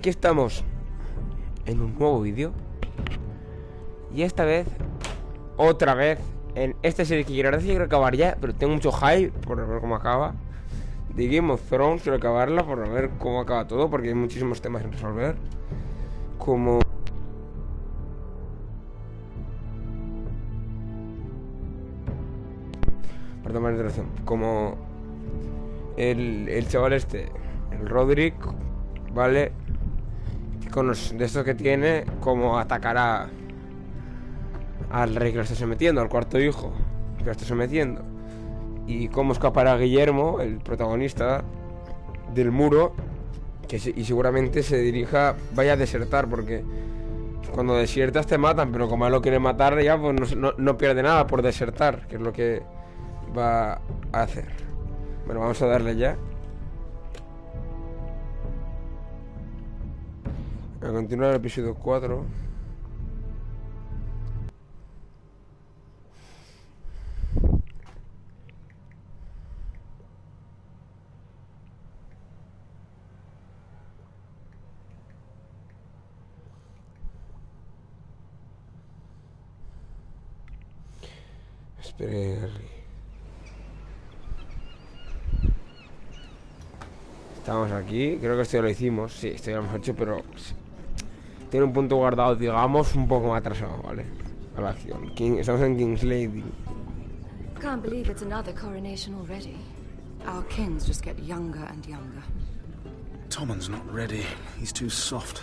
aquí estamos en un nuevo vídeo. Y esta vez, otra vez, en esta serie que quiero acabar ya, pero tengo mucho hype por ver cómo acaba. De Game of Thrones, quiero acabarla por ver cómo acaba todo, porque hay muchísimos temas sin resolver. Como... Perdón, más interrupción. Como el chaval este, el Roderick, ¿vale? Con los de estos que tiene, como atacará al rey que lo está sometiendo, al cuarto hijo que lo está sometiendo, y cómo escapará Guillermo, el protagonista del muro, y seguramente se dirija, vaya a desertar, porque cuando desiertas te matan, pero como él lo quiere matar ya, pues no pierde nada por desertar, que es lo que va a hacer. Bueno, vamos a darle ya. A continuar el episodio 4. Espere. Estamos aquí, creo que esto ya lo hicimos. Sí, esto ya lo hemos hecho, pero tiene un punto guardado, digamos, un poco más atrasado, ¿vale? A la acción. Estamos en King's Landing. Can't believe it's another coronation already. Our kings just get younger and younger. Tommen's not ready. He's too soft.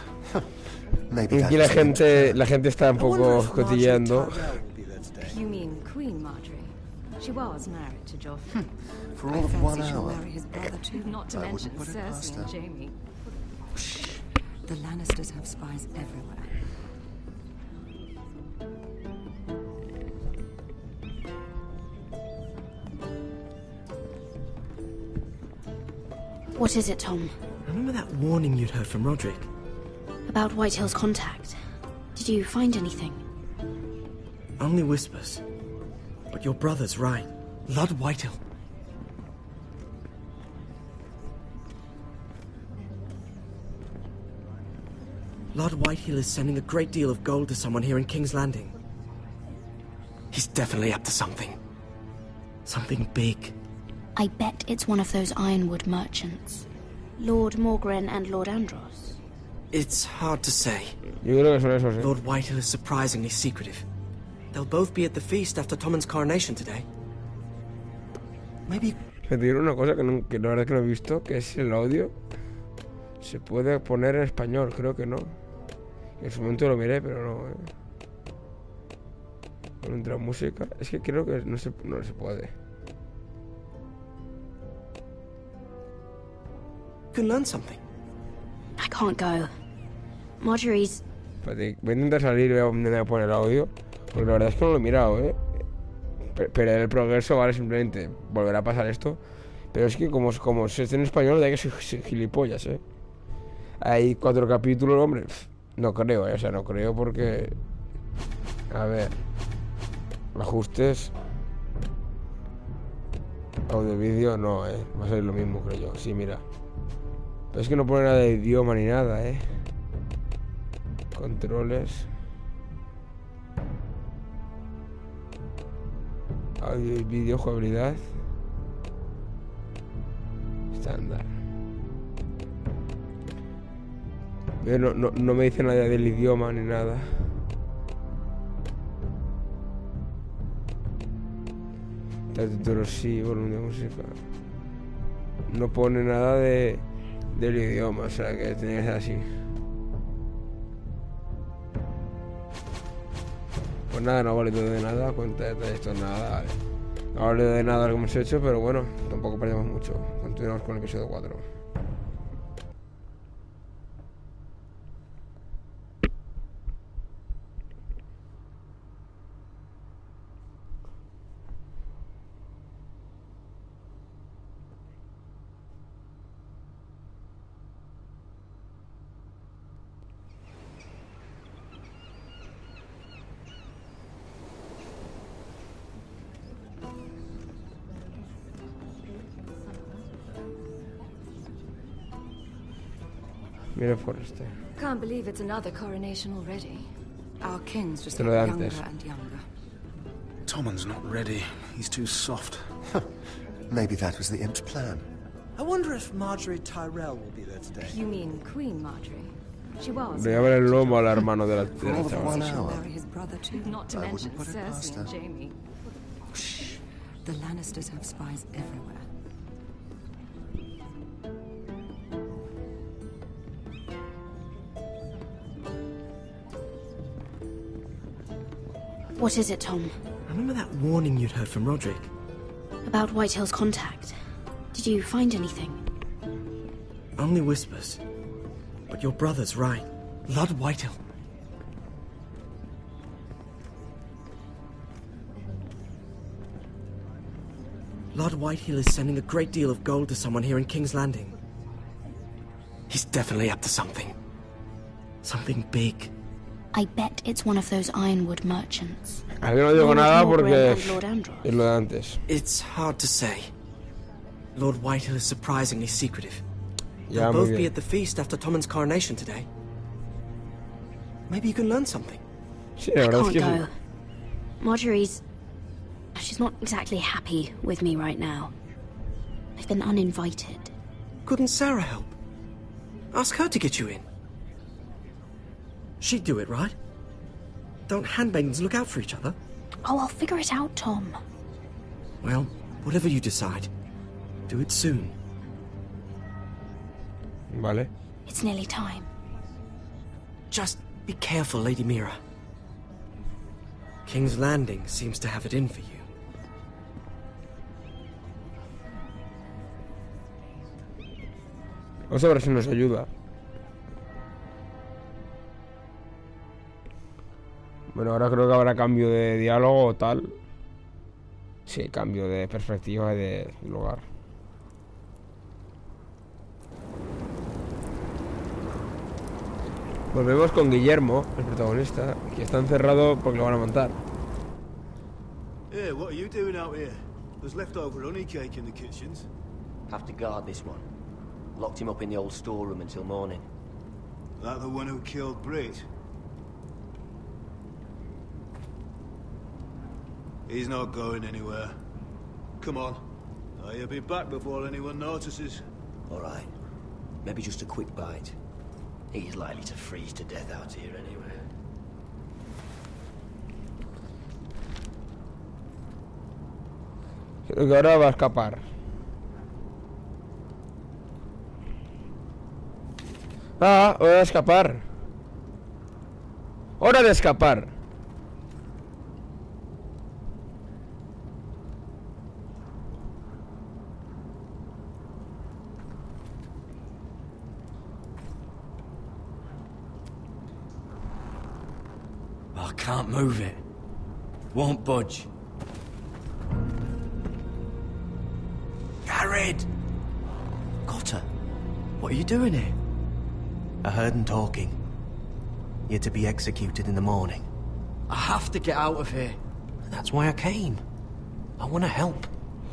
Aquí la gente está un poco cotilleando. You mean Queen Marjorie? She was married to Joffrey. For all of 1 hour. Marry his brother too, not to mention Cersei and Jaime. The Lannisters have spies everywhere. What is it, Tom? Remember that warning you'd heard from Roderick? About Whitehill's contact. Did you find anything? Only whispers. But your brother's right. Lord Whitehill. Lord Whitehill is sending a great deal of gold to someone here in King's Landing. He's definitely up to something. Something big. I bet it's one of those ironwood merchants. Lord Morgren and Lord Andros. It's hard to say. Yo creo que son esos, ¿eh? Lord Whitehill is surprisingly secretive. They'll both be at the feast after Tommen's coronation today. Maybe... Me dijeron una cosa que la verdad que no he visto, que es el audio. Se puede poner en español, creo que no. En su momento lo miré, pero no, no entra música. Es que creo que no se puede. You can learn something. I can't go. Marjorie's... Espérate, voy a intentar salir y voy a poner el audio. Porque la verdad es que no lo he mirado, Pero el progreso, vale, simplemente volverá a pasar esto. Pero es que como se esté en español, da que soy gilipollas, Hay 4 capítulos, hombre. No creo, o sea, no creo porque... A ver... Ajustes... Audio, vídeo, no, va a ser lo mismo, creo yo. Sí, mira. Pero es que no pone nada de idioma ni nada, Controles... Audio y vídeo, jugabilidad... Estándar... Pero no me dice nada del idioma ni nada. Título sí, volumen de música. No pone nada del idioma, o sea que tiene que ser así. Pues nada, no vale de nada, cuenta de esto, nada, vale. No vale de nada lo que hemos hecho, pero bueno, tampoco perdemos mucho. Continuamos con el episodio 4. Mira por este. Can't believe it's another coronation already. Our king's just Te lo de getting antes. younger and younger. Tommen's not ready. He's too soft. Maybe that was the imp's plan. I wonder if Marjorie Tyrell will be there today. You mean Queen Marjorie? She was. Le llaman el lomo al hermano de la For chavala. 1 She'll hour. marry his brother too. Not to I mention wouldn't put it past Cersei and her. Jamie. Shh. The Lannisters have spies everywhere. What is it, Tom? Remember that warning you'd heard from Roderick? About Whitehill's contact. Did you find anything? Only whispers. But your brother's right. Lord Whitehill. Lord Whitehill is sending a great deal of gold to someone here in King's Landing. He's definitely up to something. Something big. I bet it's one of those ironwood merchants. Aquí no digo Lord nada Morgan porque and Lord Andros. es lo de antes. It's hard to say. Lord Whitehill is surprisingly secretive. Ya, They'll muy both be bien. at the feast after Tommen's coronation today. Maybe you can learn something. Sí, la I verdad es can't que go. Marjorie's... She's not exactly happy with me right now. I've been uninvited. Couldn't Sarah help? Ask her to get you in. She'd do it, right? Don't handmaidens look out for each other? Oh, I'll figure it out, Tom. Well, whatever you decide, do it soon. Vale. It's nearly time. Just be careful, Lady Mira. King's Landing seems to have it in for you. Vamos a ver si nos ayuda. Bueno, ahora creo que habrá cambio de diálogo o tal. Sí, cambio de perspectiva y de lugar. Volvemos con Guillermo, el protagonista, que está encerrado porque lo van a matar. Hey, what are you doing out here? There's leftover honey cake in the kitchens. Have to guard this one. Locked him up in the old storeroom until morning. That the one who killed Brit? He's not going anywhere. Come on. He'll be back before anyone notices. All right. Maybe just a quick bite. He's likely to freeze to death out here anyway. Creo que ahora va a escapar. Ah, hora de escapar. Hora de escapar. I can't move it. Won't budge. Garrett! Cotter, what are you doing here? I heard him talking. You're to be executed in the morning. I have to get out of here. That's why I came. I want to help.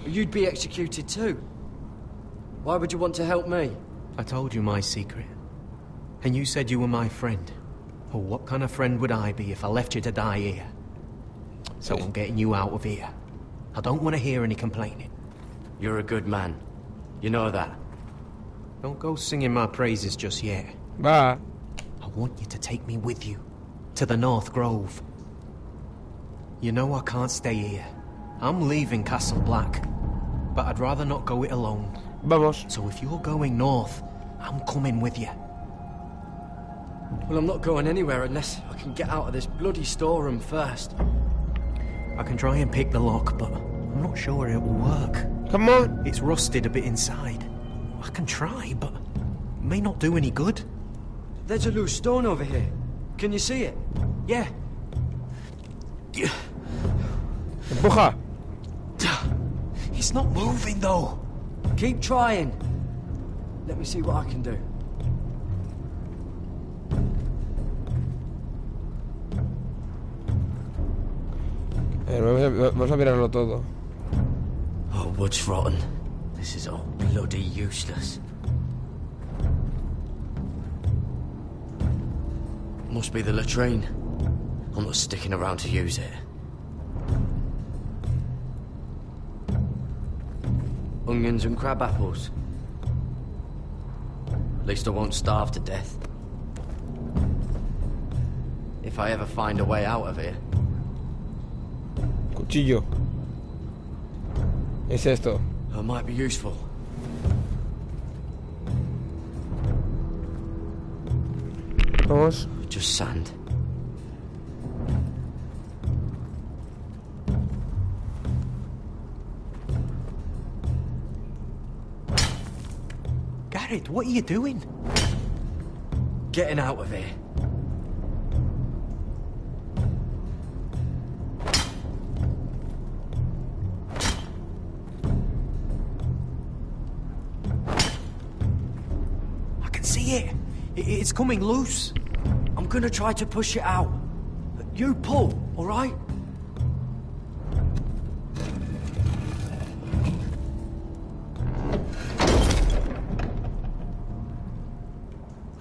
You'd be executed too. Why would you want to help me? I told you my secret. And you said you were my friend. Well, what kind of friend would I be if I left you to die here? So I'm getting you out of here. I don't want to hear any complaining. You're a good man. You know that. Don't go singing my praises just yet. Va. I want you to take me with you. To the North Grove. You know I can't stay here. I'm leaving Castle Black. But I'd rather not go it alone. Vamos. So if you're going north, I'm coming with you. Well, I'm not going anywhere unless I can get out of this bloody storeroom first. I can try and pick the lock, but I'm not sure it will work. Come on. It's rusted a bit inside. I can try, but it may not do any good. There's a loose stone over here. Can you see it? Yeah. Empuja. It's not moving, though. Keep trying. Let me see what I can do. Vamos a mirarlo todo. Oh, wood's rotten. This is all bloody useless. Must be the latrine. I'm not sticking around to use it. Onions and crab apples. At least I won't starve to death. If I ever find a way out of here. Cuchillo. Es esto. It might be useful. Vamos. Just sand. Garrett, what are you doing? Getting out of here. I can see it. It's coming loose. I'm gonna try to push it out. You pull, all right?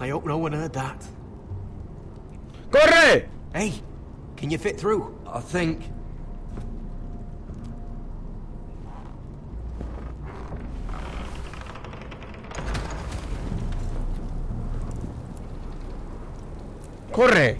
I hope no one heard that. ¡Corre! Hey, can you fit through? I think. ¡Corre!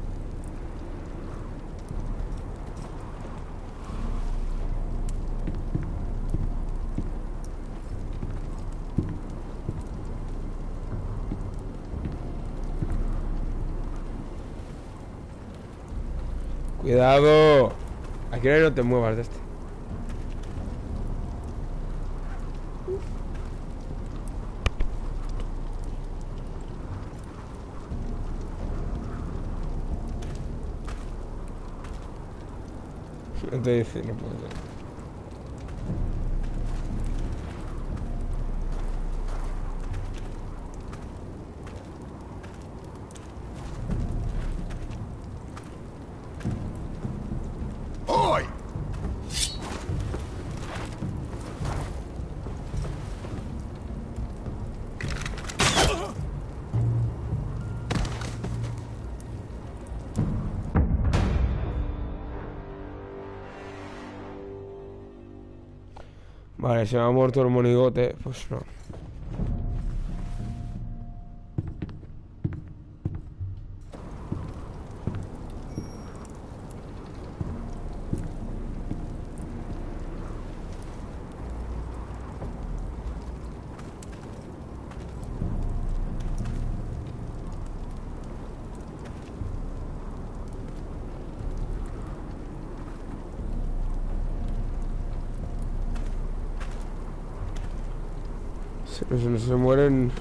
Cuidado. Aquí no te muevas de este. No te dice, no puedo ser. Vale, se me ha muerto el monigote. Pues no. Se mueren.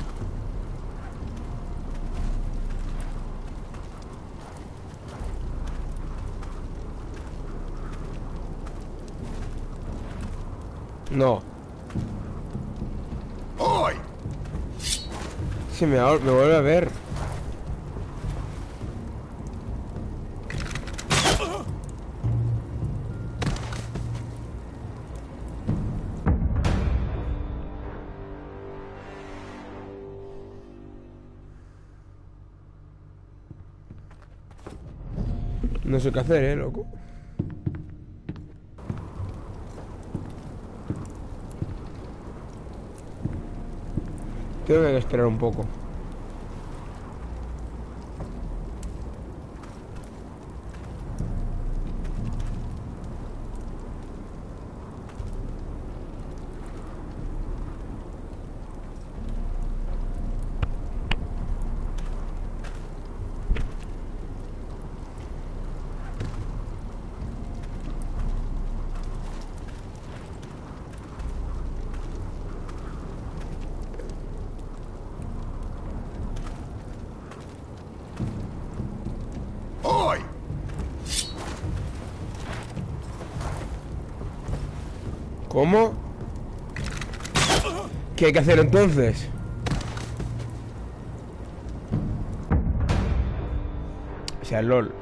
No. ¡Ay! Sí, me vuelve a ver. No sé qué hacer, loco. Tengo que esperar un poco. ¿Cómo? ¿Qué hay que hacer entonces? O sea, LOL.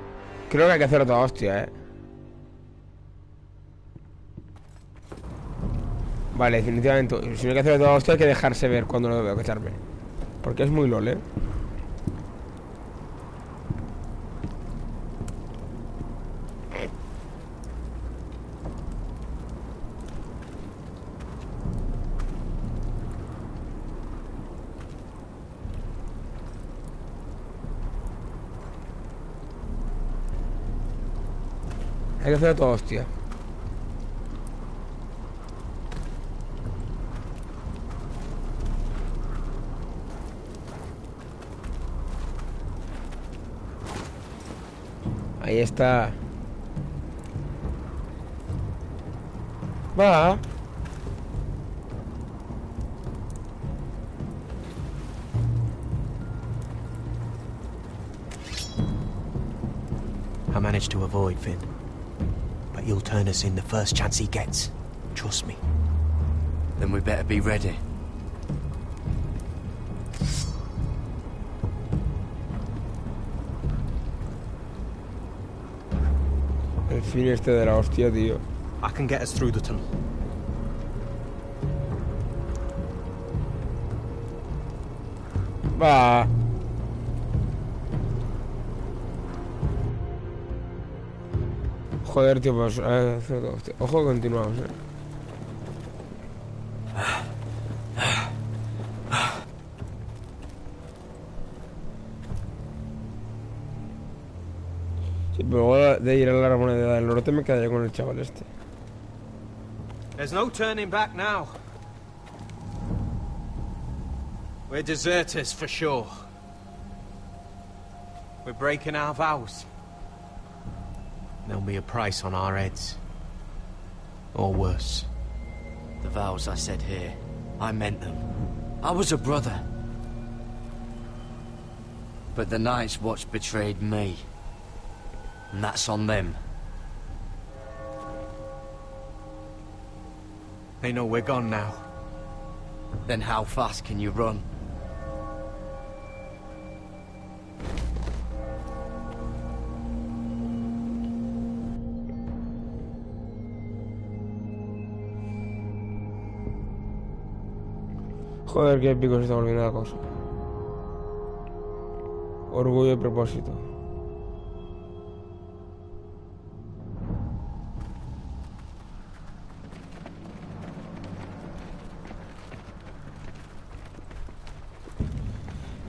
Creo que hay que hacer otra hostia, Vale, definitivamente. Si no hay que hacer otra hostia, hay que dejarse ver cuando lo veo que echarme. Porque es muy LOL, Hay que hacer todo, hostia. Ahí está. Va. I managed to avoid Finn. But he'll turn us in the first chance he gets. Trust me. Then we better be ready. El fin este de la hostia, tío. I can get us through the tunnel. Va. Joder, tío, pues... ojo que continuamos, Sí, pero luego de ir a la moneda del norte me quedaría con el chaval este. There's no turning back now. We're deserters for sure. We're breaking our vows. There'll be a price on our heads. Or worse. The vows I said here, I meant them. I was a brother. But the Night's Watch betrayed me. And that's on them. They know we're gone now. Then how fast can you run? Joder, qué épico se está volviendo la cosa. Orgullo y propósito.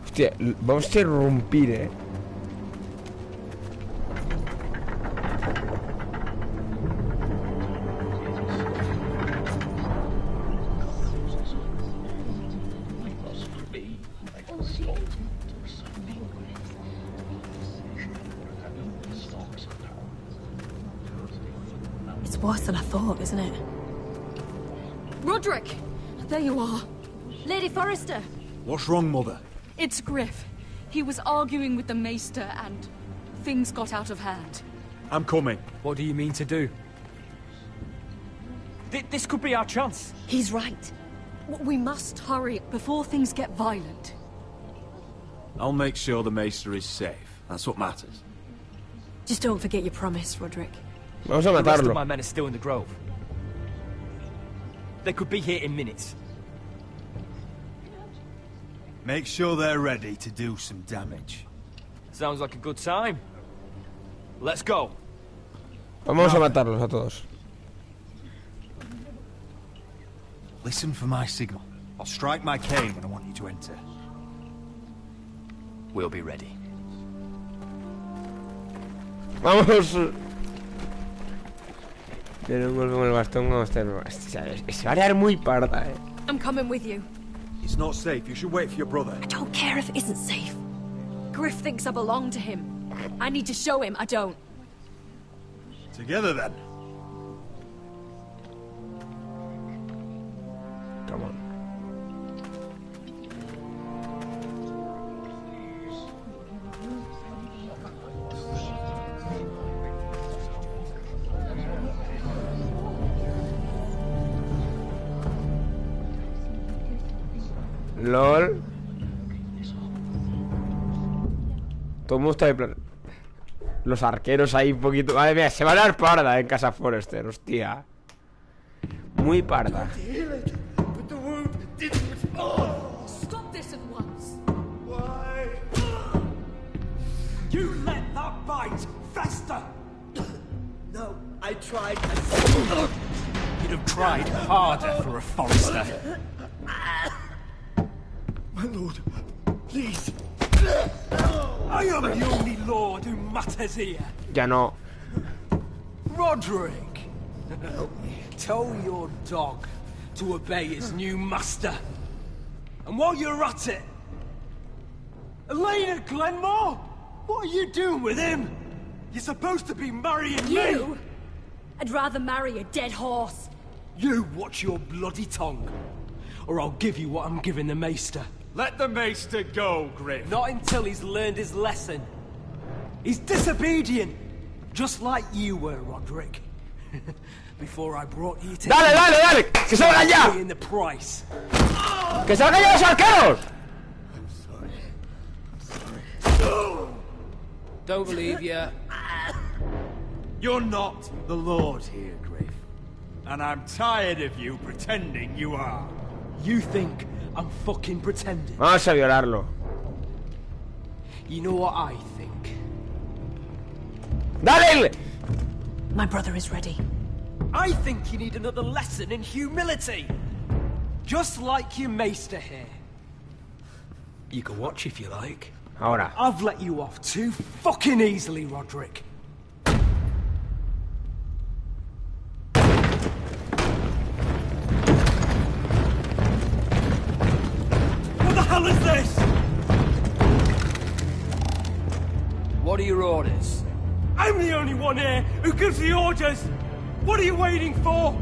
Hostia, vamos a irrumpir, It's worse than I thought, isn't it? Roderick! There you are. Lady Forrester! What's wrong, Mother? It's Griff. He was arguing with the Maester and things got out of hand. I'm coming. What do you mean to do? This could be our chance. He's right. We must hurry before things get violent. I'll make sure the Maester is safe. That's what matters. Just don't forget your promise, Roderick. Vamos a The rest of matarlo. my men are still in the grove. They could be here in minutes. Make sure they're ready to do some damage. Sounds like a good time. Let's go. Vamos a matarlos a todos. Listen for my signal. I'll strike my cane when I want you to enter. We'll be ready. Vamos. Tiene un golpe con el bastón como este. Se va a liar muy parda, I'm coming with you. It's not safe. You should wait for your brother. I don't care if it isn't safe. Griff thinks I belong to him. I need to show him I don't. Together, then. Come on. LOL. Todo el mundo está de plan. Los arqueros ahí un poquito. Madre mía, se va a dar parda en Casa Forrester, hostia. Muy parda. Stop this at once. Why? You let that bite fester! No, I tried. You'd have tried harder for a Forrester. My lord, please. I am the only lord who matters here. Ya no. Roderick! Tell your dog to obey his new master. And while you're at it... Elena Glenmore? What are you doing with him? You're supposed to be marrying You? me! I'd rather marry a dead horse. You watch your bloody tongue, or I'll give you what I'm giving the Maester. Let the Maester go, Griff. Not until he's learned his lesson. He's disobedient, just like you were, Roderick. Before I brought you to... ¡Dale, dale, dale! ¡Que salgan ya! ...paying the price. ¡Que salgan ya los arqueros! Don't believe you. You're not the Lord here, Griff. And I'm tired of you pretending you are. You think I'm fucking pretending? Vamos a violarlo. You know what I think? ¡Dale! My brother is ready. I think you need another lesson in humility. Just like your Maester here. You can watch if you like. Ahora. I've let you off too fucking easily, Roderick. What the hell is this? What are your orders? I'm the only one here who gives the orders. What are you waiting for?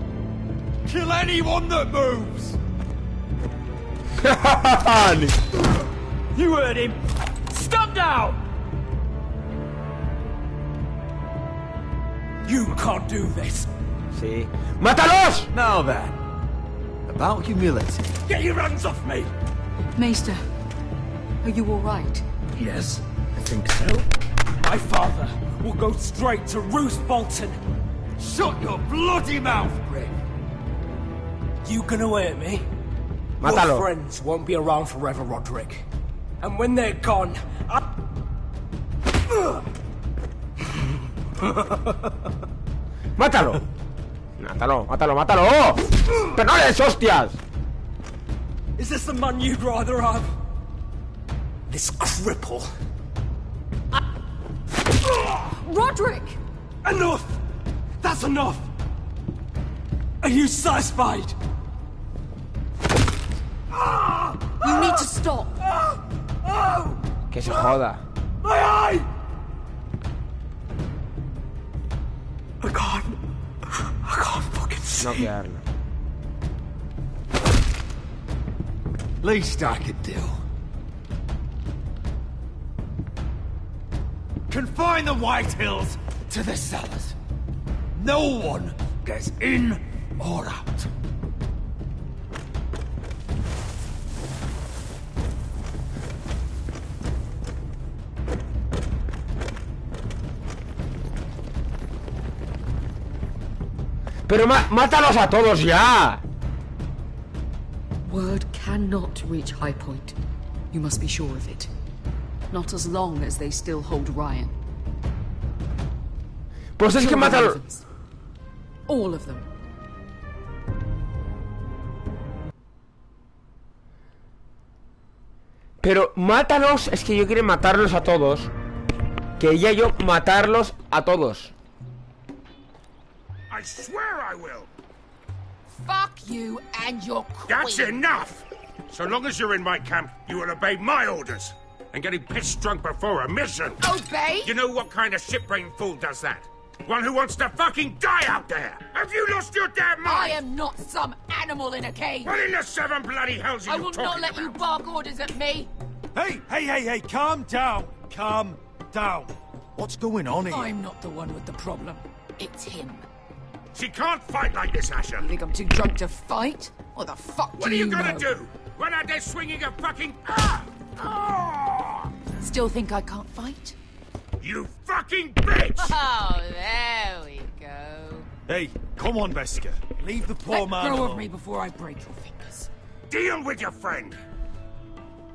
Kill anyone that moves! You heard him. Stop now! You can't do this. Sí. ¡Mátalos! Now then, about humility. Get your hands off me! Maester, are you all right? Yes, I think so. My father will go straight to Roose Bolton. Shut your bloody mouth, Griff! You gonna hurt me? Mátalo. Your friends won't be around forever, Roderick. And when they're gone, ¡Mátalo! ¡Mátalo, mátalo, mátalo! ¡Pero no le des hostias! Is this the man you'd rather have? This cripple. Roderick! Enough! That's enough! Are you satisfied? You need to stop. Que se joda. My eye! I can't fucking see. No quedarlo. Least I could do. Confine the White Hills to the cellars. No one gets in or out. Pero mátalos a todos ya. Word cannot reach High Point. You must be sure of it. Not as long as they still hold Ryan. Pues es que mátalos. All of them. Pero mátalos, es que yo quiero matarlos a todos. Que ya yo matarlos a todos. I swear I will. Fuck you and your queen. That's enough. So long as you're in my camp, you will obey my orders. And getting pissed drunk before a mission. Obey? You know what kind of shit-brained fool does that? One who wants to fucking die out there. Have you lost your damn mind? I am not some animal in a cage. What in the seven bloody hells are I you will talking not let about? you bark orders at me. Hey, calm down. Calm down. What's going on here? I'm not the one with the problem. It's him. She can't fight like this, Asher. You think I'm too drunk to fight? What the fuck What do are you know? gonna do? Run out there swinging a fucking... Still think I can't fight? You fucking bitch! Oh, there we go. Hey, come on, Veska. Leave the poor Let man go alone. of me before I break your fingers. Deal with your friend.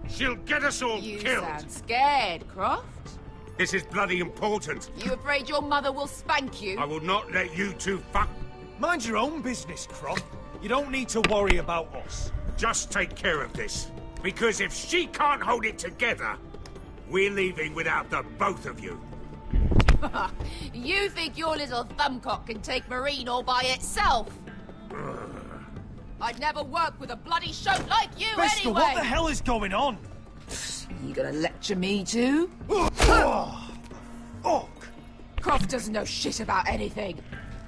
She'll get us all You killed. sound scared, Croft. This is bloody important. You afraid your mother will spank you? I will not let you two fuck... Mind your own business, Croft. You don't need to worry about us. Just take care of this. Because if she can't hold it together, we're leaving without the both of you. You think your little thumbcock can take Marine all by itself? I'd never work with a bloody shote like you Bester, anyway! what the hell is going on? You gonna lecture me too? Oh, Croft doesn't know shit about anything.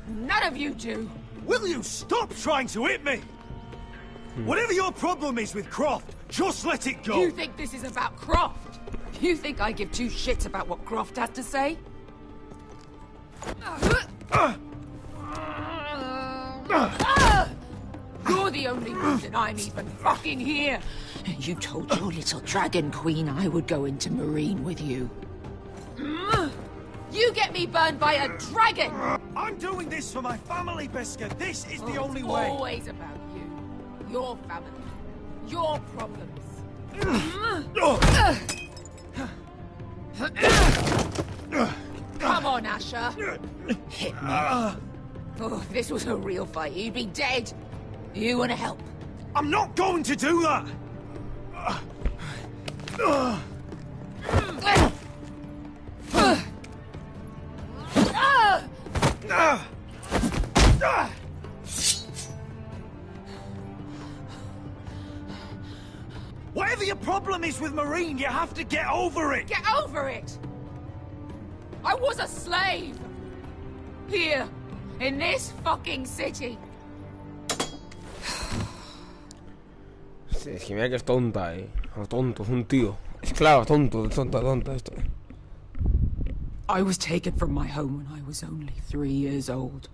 None of you do. will you stop trying to hit me? Whatever your problem is with Croft, just let it go. You think this is about Croft? You think I give two shits about what Croft has to say? You're the only reason I'm even fucking here. You told your little dragon queen I would go into Marine with you. You get me burned by a dragon! I'm doing this for my family, Beskar. This is the only It's way. always about you. Your family. Your problems. Come on, Asher. Hit me. Oh, if this was a real fight, you'd be dead. You want to help? I'm not going to do that! Whatever your problem is with Marine, you have to get over it! Get over it! I was a slave! Here, in this fucking city. Sí, es que mira que es tonta, tonto, es un tío. Es claro, tonta esto. I was taken from my home when I was only 3 years old.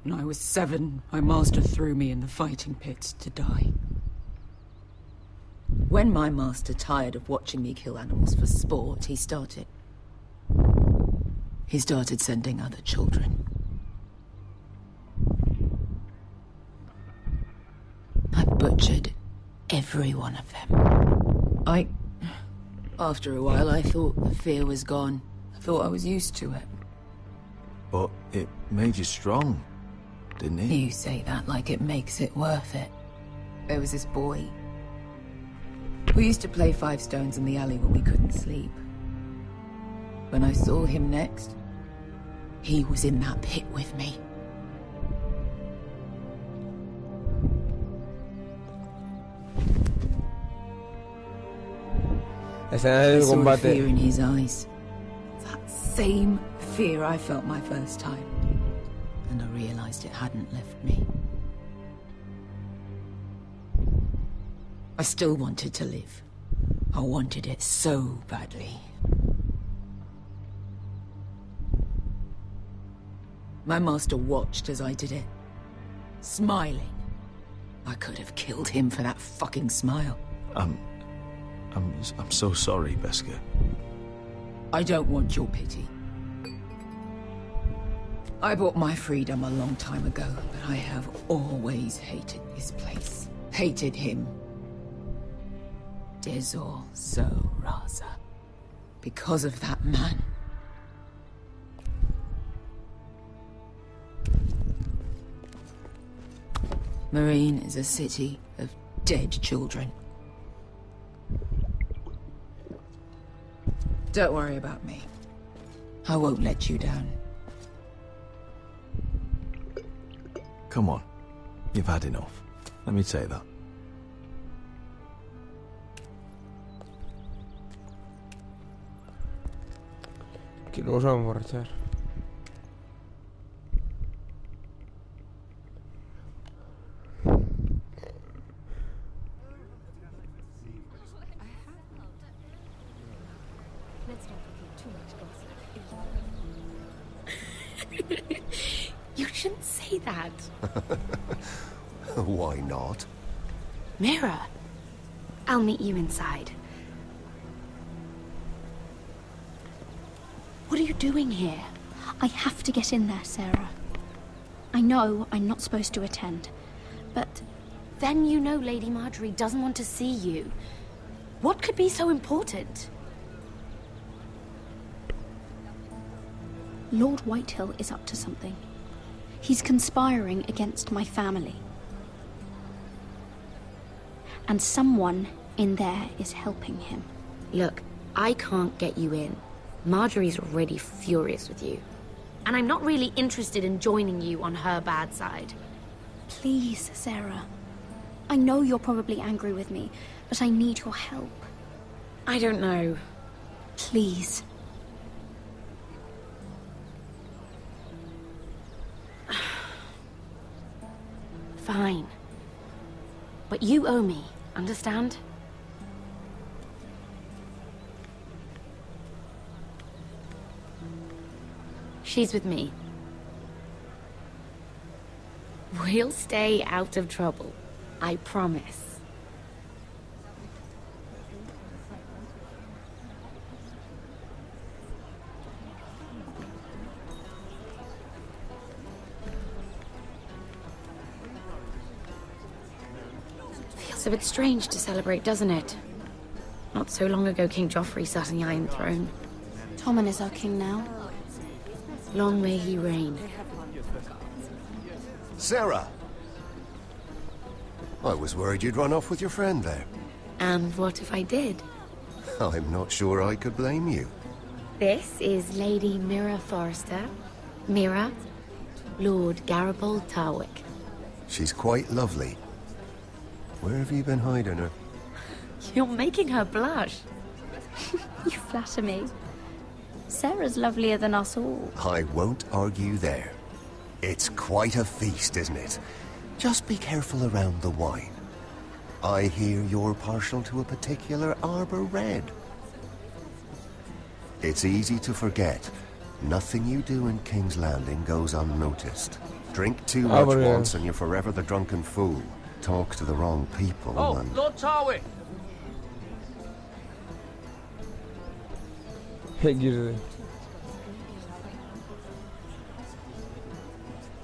When I was 7, my master threw me in the fighting pits to die. When my master tired of watching me kill animals for sport, he started sending other children. I butchered every one of them. After a while, I thought the fear was gone. I thought I was used to it. But it made you strong, didn't it? You say that like it makes it worth it. There was this boy. We used to play 5 stones in the alley when we couldn't sleep. When I saw him next, he was in that pit with me. Escena del I saw the combate. fear in his eyes. That same fear I felt my first time. And I realized it hadn't left me. I still wanted to live. I wanted it so badly. My master watched as I did it, smiling. I could have killed him for that fucking smile. I'm so sorry, Beskar. I don't want your pity. I bought my freedom a long time ago, but I have always hated this place. Hated him. Dezor So Raza. Because of that man. Marine is a city of dead children. Don't worry about me. I won't let you down. Come on. You've had enough. Let me say that. Que luego se va a emborrachar. You shouldn't say that. Why not? Mira, I'll meet you inside. What are you doing here? I have to get in there, Sarah. I know I'm not supposed to attend, but then you know Lady Marjorie doesn't want to see you. What could be so important? Lord Whitehill is up to something. He's conspiring against my family. And someone in there is helping him. Look, I can't get you in. Marjorie's already furious with you. And I'm not really interested in joining you on her bad side. Please, Sarah. I know you're probably angry with me, but I need your help. I don't know. Please. Fine. But you owe me, understand? She's with me. We'll stay out of trouble. I promise. Feels a bit strange to celebrate, doesn't it? Not so long ago, King Joffrey sat on the Iron Throne. Tommen is our king now. Long may he reign. Sarah! I was worried you'd run off with your friend there. And what if I did? I'm not sure I could blame you. This is Lady Mira Forrester. Mira, Lord Garibald Tarwick. She's quite lovely. Where have you been hiding her? You're making her blush. You flatter me. Sarah's lovelier than us all. I won't argue there. It's quite a feast, isn't it? Just be careful around the wine. I hear you're partial to a particular Arbor Red. It's easy to forget. Nothing you do in King's Landing goes unnoticed. Drink too much once and you're forever the drunken fool. Talk to the wrong people and... Lord Tarwick!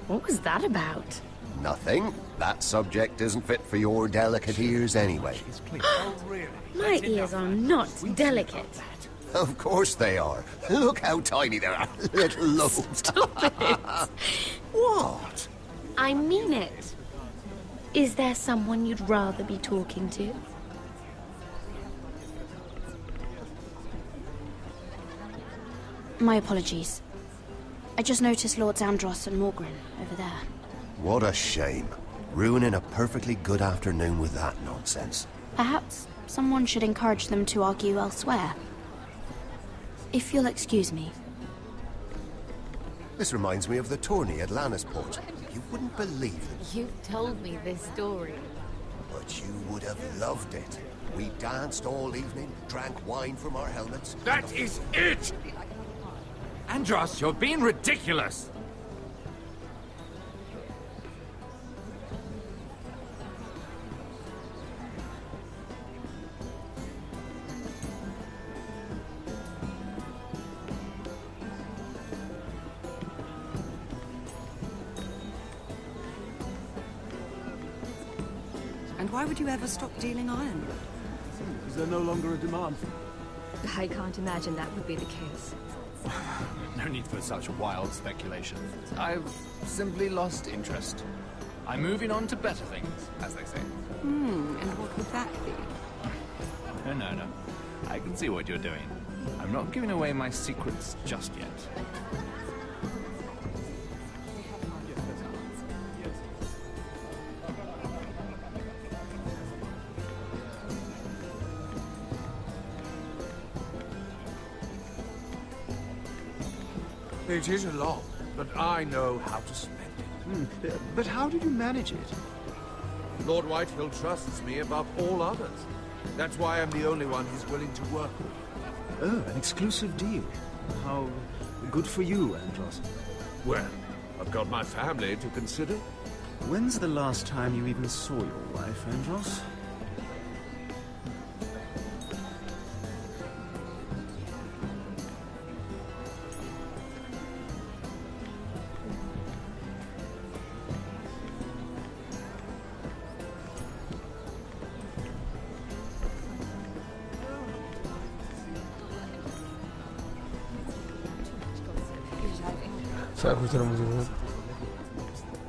What was that about? Nothing. That subject isn't fit for your delicate ears anyway. My ears are not delicate. Of course they are. Look how tiny they are. Little lobes. Stop it. What? I mean it. Is there someone you'd rather be talking to? My apologies. I just noticed Lords Andros and Morgren over there. What a shame. Ruining a perfectly good afternoon with that nonsense. Perhaps someone should encourage them to argue elsewhere. If you'll excuse me. This reminds me of the tourney at Lannisport. You wouldn't believe it. You told me this story. But you would have loved it. We danced all evening, drank wine from our helmets. That is it! Andros, you're being ridiculous! And why would you ever stop dealing iron? Is there no longer a demand for it? I can't imagine that would be the case. No need for such wild speculation. I've simply lost interest. I'm moving on to better things, as they say. And what would that be? No. I can see what you're doing. I'm not giving away my secrets just yet. It is a lot, but I know how to spend it. But how did you manage it? Lord Whitehill trusts me above all others. That's why I'm the only one he's willing to work with. Oh, an exclusive deal. How good for you, Andros. Well, I've got my family to consider. When's the last time you even saw your wife, Andros?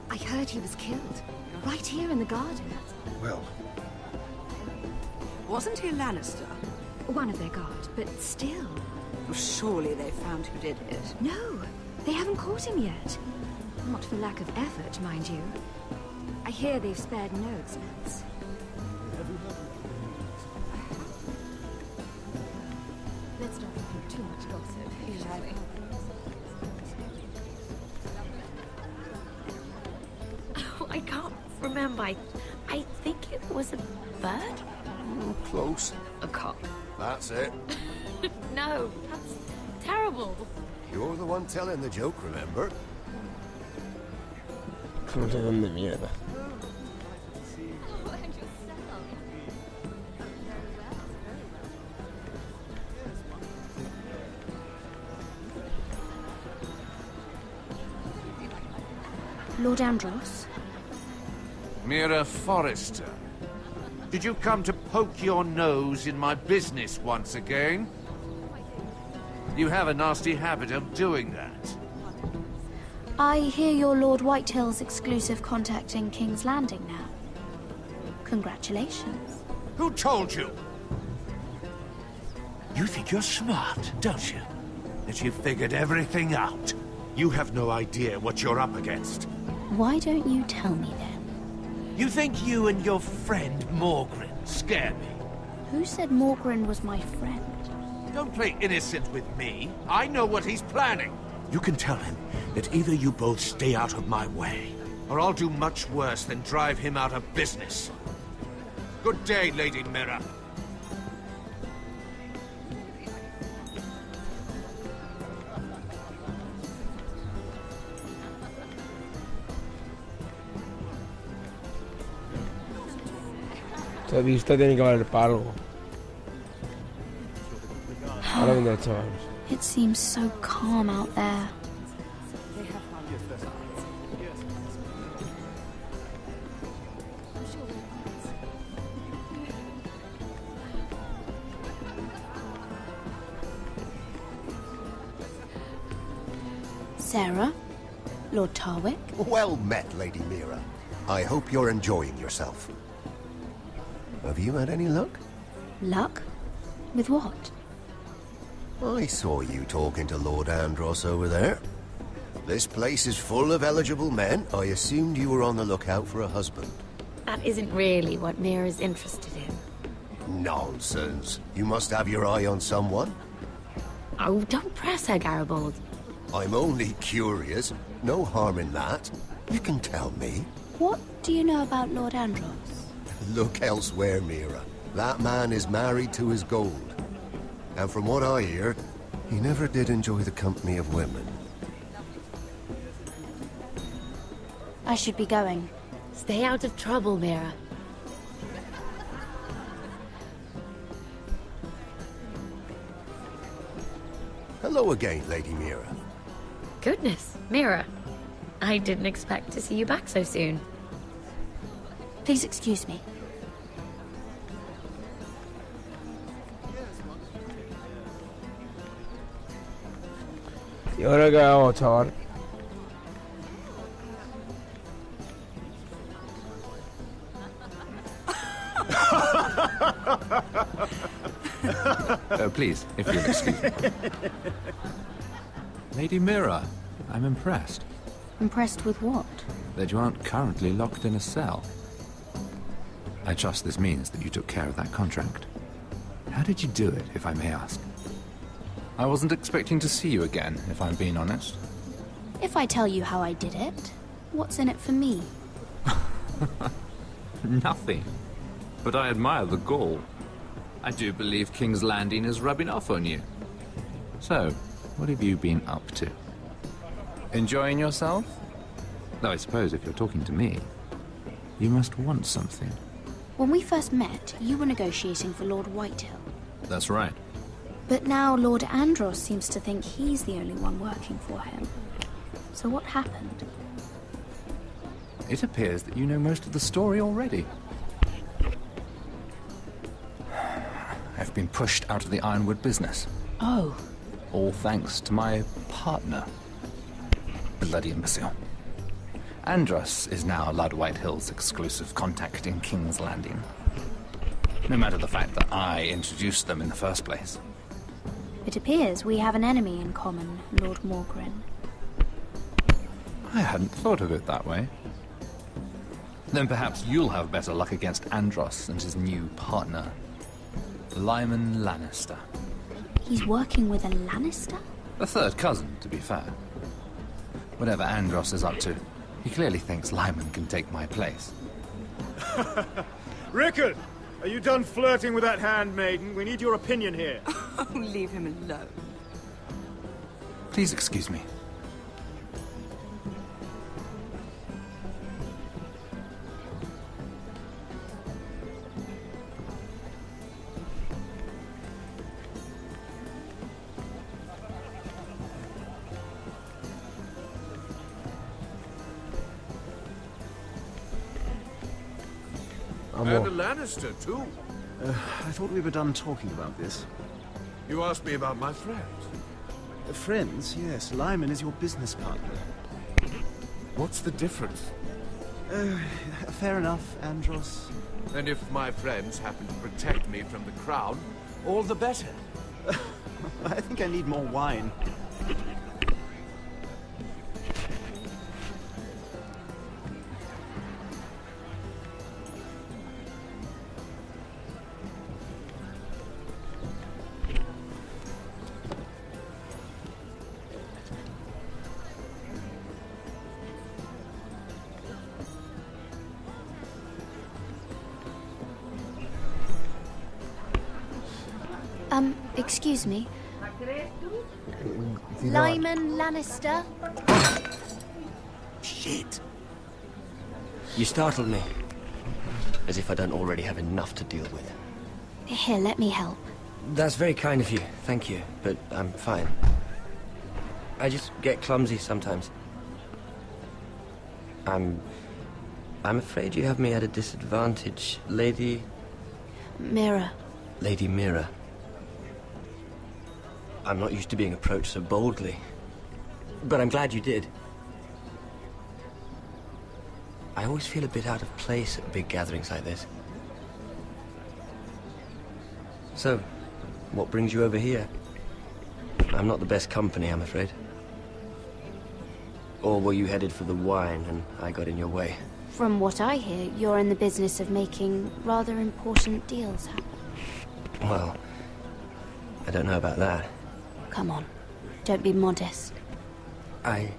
I heard he was killed. Right here in the garden. Well... Wasn't he a Lannister? One of their guard, but still. Surely they found who did it. No, they haven't caught him yet. Not for lack of effort, mind you. I hear they've spared no expense. Let's not repeat too much gossip. Exactly. Oh, I can't remember. I think it was a bird? Close. A cock. That's it. No, that's terrible. You're the one telling the joke, remember? de mierda. Lord Andros? Mira Forrester. Did you come to poke your nose in my business once again? You have a nasty habit of doing that. I hear you're Lord Whitehill's exclusive contact in King's Landing now. Congratulations. Who told you? You think you're smart, don't you? That you've figured everything out. You have no idea what you're up against. Why don't you tell me then? You think you and your friend Morgren scare me? Who said Morgren was my friend? Don't play innocent with me. I know what he's planning. You can tell him that either you both stay out of my way, or I'll do much worse than drive him out of business. Good day, Lady Mira. Esta vista tiene que valer para algo. Ahora vendrá, chavales. It seems so calm out there. Sarah? Lord Tarwick? Well met, Lady Mira. I hope you're enjoying yourself. Have you had any luck? Luck? With what? I saw you talking to Lord Andros over there. This place is full of eligible men. I assumed you were on the lookout for a husband. That isn't really what Mira's interested in. Nonsense. You must have your eye on someone. Oh, don't press her, Garibaldi. I'm only curious. No harm in that. You can tell me. What do you know about Lord Andros? Look elsewhere, Mira. That man is married to his gold. And from what I hear, he never did enjoy the company of women. I should be going. Stay out of trouble, Mira. Hello again, Lady Mira. Goodness, Mira. I didn't expect to see you back so soon. Please excuse me. ¿Y ahora qué hago, chaval? Please, if you'll excuse me. Lady Mira, I'm impressed. Impressed with what? That you aren't currently locked in a cell. I trust this means that you took care of that contract. How did you do it, if I may ask? I wasn't expecting to see you again, if I'm being honest. If I tell you how I did it, what's in it for me? Nothing. But I admire the gall. I do believe King's Landing is rubbing off on you. So, what have you been up to? Enjoying yourself? Though I suppose if you're talking to me, you must want something. When we first met, you were negotiating for Lord Whitehill. That's right. But now Lord Andros seems to think he's the only one working for him. So what happened? It appears that you know most of the story already. I've been pushed out of the ironwood business. Oh. All thanks to my partner. Bloody imbecile. Andros is now Lord Whitehill's exclusive contact in King's Landing. No matter the fact that I introduced them in the first place. It appears we have an enemy in common, Lord Morgren. I hadn't thought of it that way. Then perhaps you'll have better luck against Andros and his new partner, Lyman Lannister. He's working with a Lannister? A third cousin, to be fair. Whatever Andros is up to, he clearly thinks Lyman can take my place. Rickard! Are you done flirting with that handmaiden? We need your opinion here. Oh, leave him alone. Please excuse me. And a Lannister, too. I thought we were done talking about this. You asked me about my friends. Friends, yes. Lyman is your business partner. What's the difference? Fair enough, Andros. And if my friends happen to protect me from the crown, all the better. I think I need more wine. Excuse me. Lyman Lannister? Shit. You startled me. As if I don't already have enough to deal with. Here, let me help. That's very kind of you, thank you, but I'm fine. I just get clumsy sometimes. I'm afraid you have me at a disadvantage, Lady... Mira. Lady Mira. I'm not used to being approached so boldly. But I'm glad you did. I always feel a bit out of place at big gatherings like this. So, what brings you over here? I'm not the best company, I'm afraid. Or were you headed for the wine and I got in your way? From what I hear, you're in the business of making rather important deals happen. Well, I don't know about that. Come on, don't be modest. I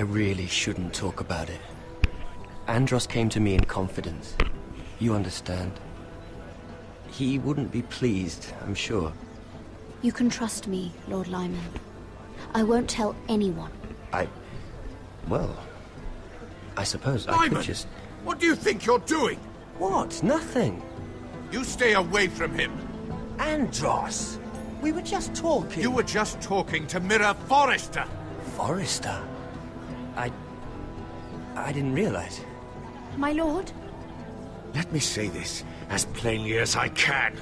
really shouldn't talk about it. Andros came to me in confidence. You understand? He wouldn't be pleased, I'm sure. You can trust me, Lord Lyman. I won't tell anyone. Well, I suppose I Lyman, could just... what do you think you're doing? What? Nothing. You stay away from him. Andros! We were just talking. You were just talking to Mira Forrester. Forrester? I didn't realize. My lord? Let me say this as plainly as I can.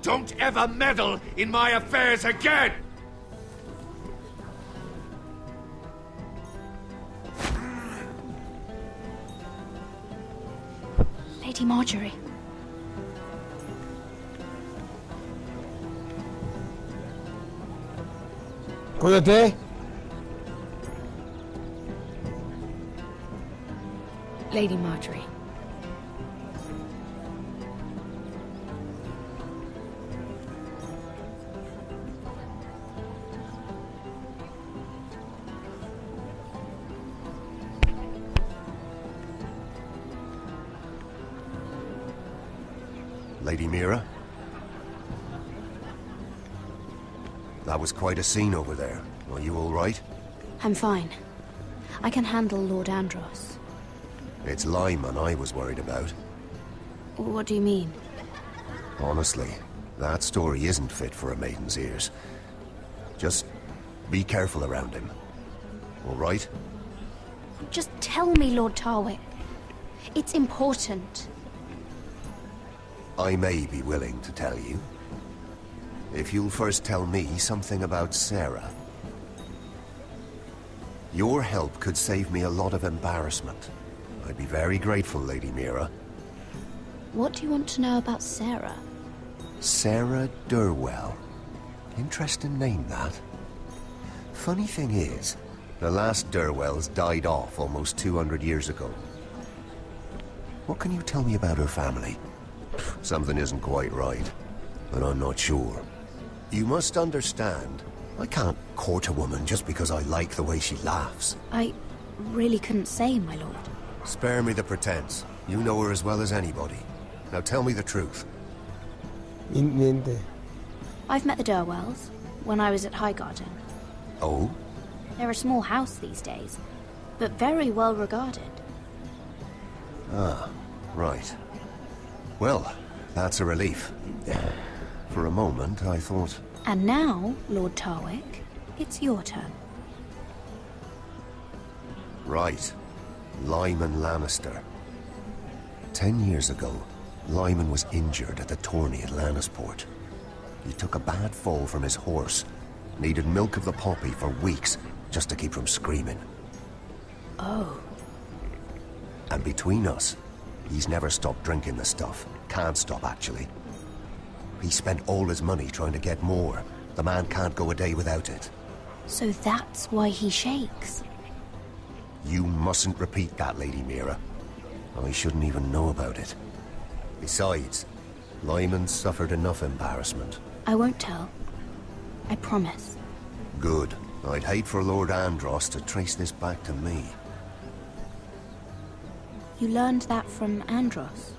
Don't ever meddle in my affairs again! Lady Marjorie. Cuídate. Lady Marjorie. Lady Mira? That was quite a scene over there. Are you all right? I'm fine. I can handle Lord Andros. It's Lyman I was worried about. What do you mean? Honestly, that story isn't fit for a maiden's ears. Just be careful around him. All right? Just tell me, Lord Tarwick. It's important. I may be willing to tell you. If you'll first tell me something about Sarah. Your help could save me a lot of embarrassment. I'd be very grateful, Lady Mira. What do you want to know about Sarah? Sarah Durwell. Interesting name, that. Funny thing is, the last Durwells died off almost 200 years ago. What can you tell me about her family? Something isn't quite right, but I'm not sure. You must understand, I can't court a woman just because I like the way she laughs. I really couldn't say, my lord. Spare me the pretense. You know her as well as anybody. Now tell me the truth. Miente. I've met the Durwells when I was at Highgarden. Oh? They're a small house these days, but very well regarded. Ah, right. Well, that's a relief. For a moment, I thought... And now, Lord Tarwick, it's your turn. Right. Lyman Lannister. 10 years ago, Lyman was injured at the tourney at Lannisport. He took a bad fall from his horse. Needed milk of the poppy for weeks, just to keep from screaming. Oh. And between us, he's never stopped drinking the stuff. Can't stop, actually. He spent all his money trying to get more. The man can't go a day without it. So that's why he shakes. You mustn't repeat that, Lady Mira. I shouldn't even know about it. Besides, Lyman suffered enough embarrassment. I won't tell. I promise. Good. I'd hate for Lord Andros to trace this back to me. You learned that from Andros?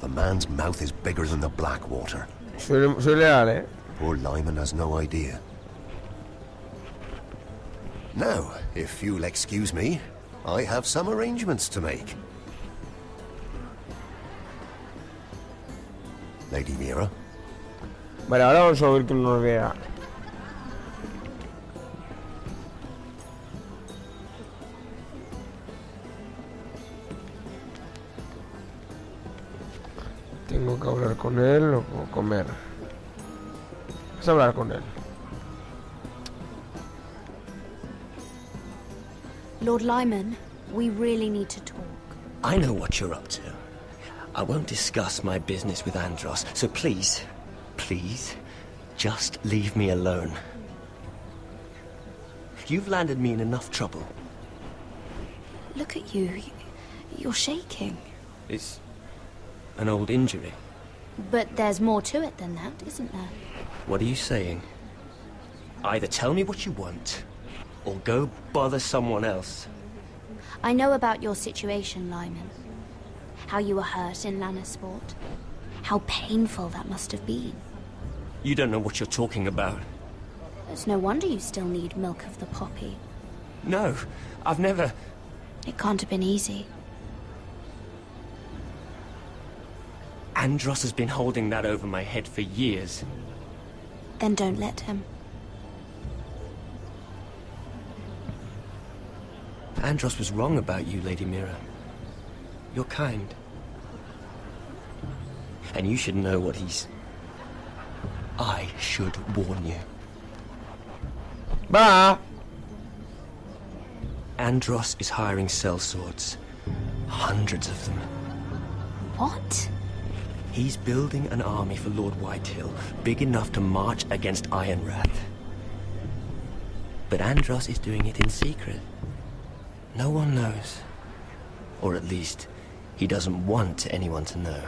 The man's mouth is bigger than the Blackwater. Soy leal, eh? Poor Lyman has no idea. Now, if you'll excuse me, I have some arrangements to make. Lady Mira. Vale, ahora vamos a oír que nos vea. Tengo que hablar con él o comer. Vas a hablar con él. Lord Lyman, we really need to talk. I know what you're up to. I won't discuss my business with Andros, so please, just leave me alone. You've landed me in enough trouble. Look at you. You're shaking. It's an old injury. But there's more to it than that, isn't there? What are you saying? Either tell me what you want, or go bother someone else. I know about your situation, Lyman. How you were hurt in Lannisport. How painful that must have been. You don't know what you're talking about. It's no wonder you still need milk of the poppy. No, I've never... It can't have been easy. Andros has been holding that over my head for years. Then don't let him. Andros was wrong about you, Lady Mira. You're kind. And you should know what he's... I should warn you. Bah! Andros is hiring sellswords. Hundreds of them. What? He's building an army for Lord Whitehill, big enough to march against Ironrath. But Andros is doing it in secret. No one knows. Or at least, he doesn't want anyone to know.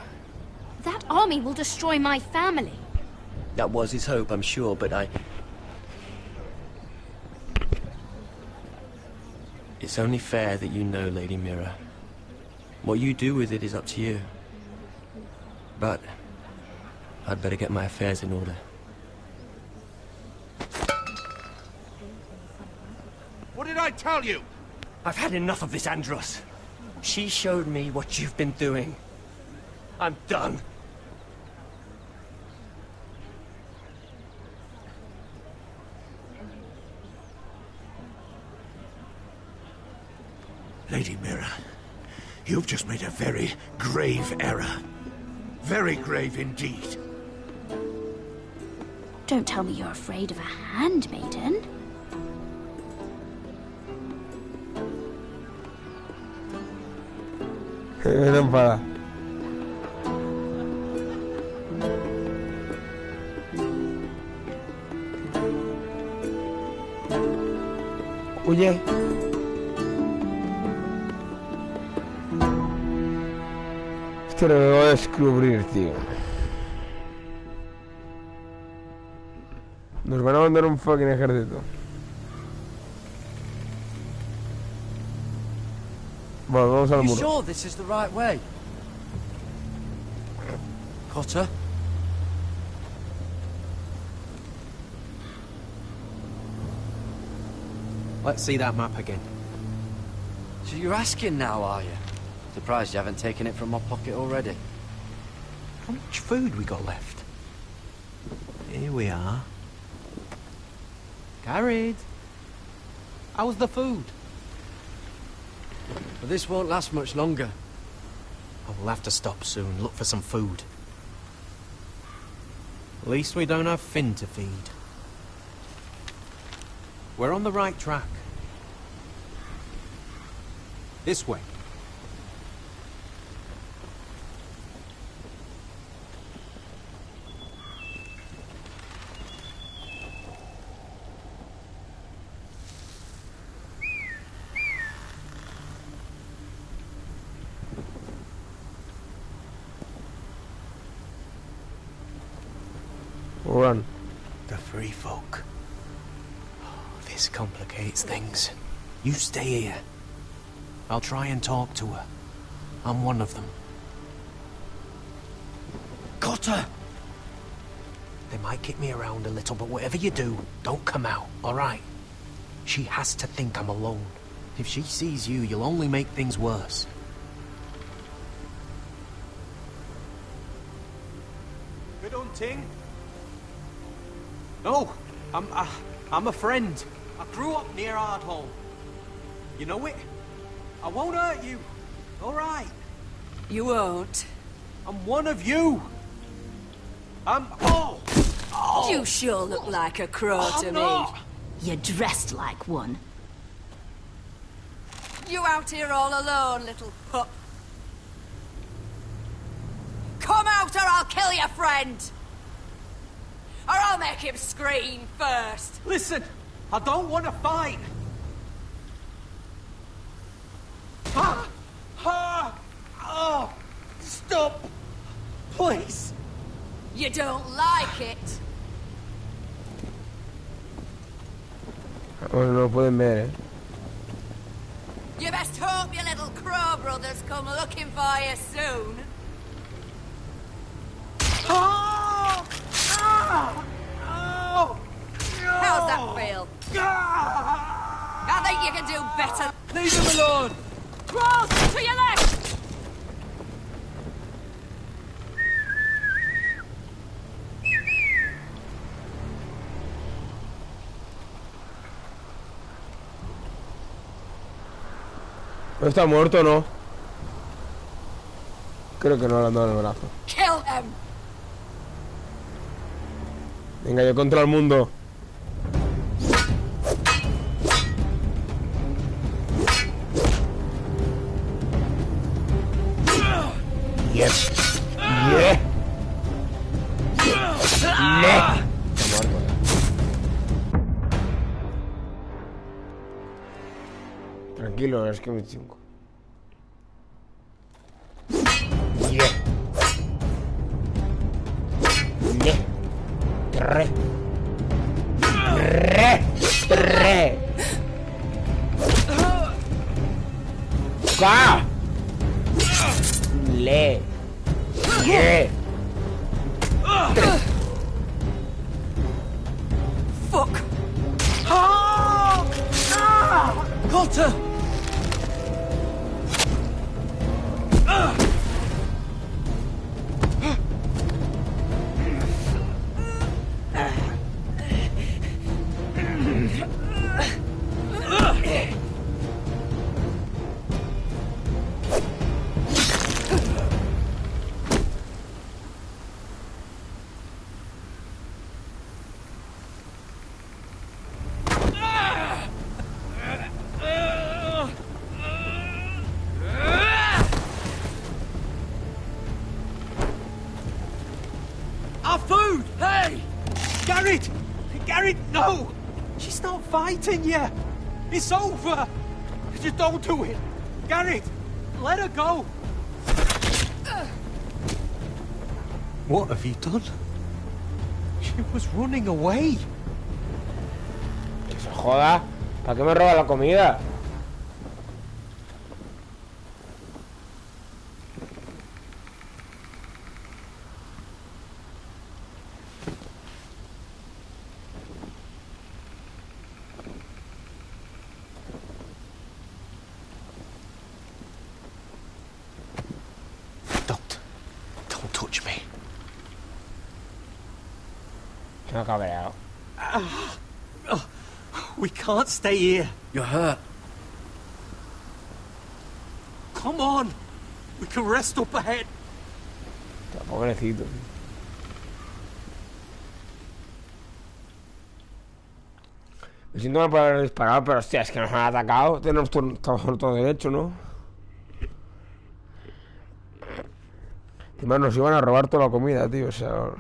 That army will destroy my family. That was his hope, I'm sure, but It's only fair that you know, Lady Mira. What you do with it is up to you. But I'd better get my affairs in order. What did I tell you? I've had enough of this, Andros. She showed me what you've been doing. I'm done. Lady Mira, you've just made a very grave error. Very grave indeed. Don't tell me you're afraid of a handmaiden. Me enfada. Huye. Esto lo voy a descubrir, tío. Nos van a mandar un fucking ejército. Bueno, vamos al You muro. sure this is the right way? Cotter? Let's see that map again. So you're asking now, are you? Surprised you haven't taken it from my pocket already. How much food we got left? Here we are. Carried. How's the food? But this won't last much longer. Oh, we'll have to stop soon, look for some food. At least we don't have Finn to feed. We're on the right track. This way. Run. The free folk. Oh, this complicates things. You stay here. I'll try and talk to her. I'm one of them. Cotter! They might kick me around a little, but whatever you do, don't come out, alright? She has to think I'm alone. If she sees you, you'll only make things worse. Good hunting. No, I'm a friend. I grew up near Ardhall. You know it? I won't hurt you. All right. You won't. I'm one of you. Oh! You sure look like a crow to me. Not. You're dressed like one. You out here all alone, little pup? Come out or I'll kill your friend! Or I'll make him scream first! Listen, I don't want to fight. Stop! Please! You don't like it? Bueno, no pueden ver, eh. You best hope your little crow brothers come looking for you soon. How's that feel? I think you can do better. Leave him alone! Cross to your left! ¿Está muerto o no? Creo que no le han dado en el brazo. Kill him! Venga, yo contra el mundo. Yes. Yeah. Yeah. Tranquilo, es que me chingo. Yeah. Yeah. Re. Re. Re. Ka. Le. Yeah. Fuck! Cotter! Our food! Hey! Garrett! Garrett, no! She's not fighting you! It's over! Just don't do it! Garrett! Let her go! What have you done? She was running away. Que se joda. ¿Para qué me roba la comida? Don't touch me. Me ha cabreado. We can't stay here. You're hurt. Come on! We can rest up ahead. Pobrecito. Me siento mal por haber disparado, pero hostia, es que nos han atacado. Tenemos todo derecho, ¿no? Encima nos iban a robar toda la comida, tío, o sea...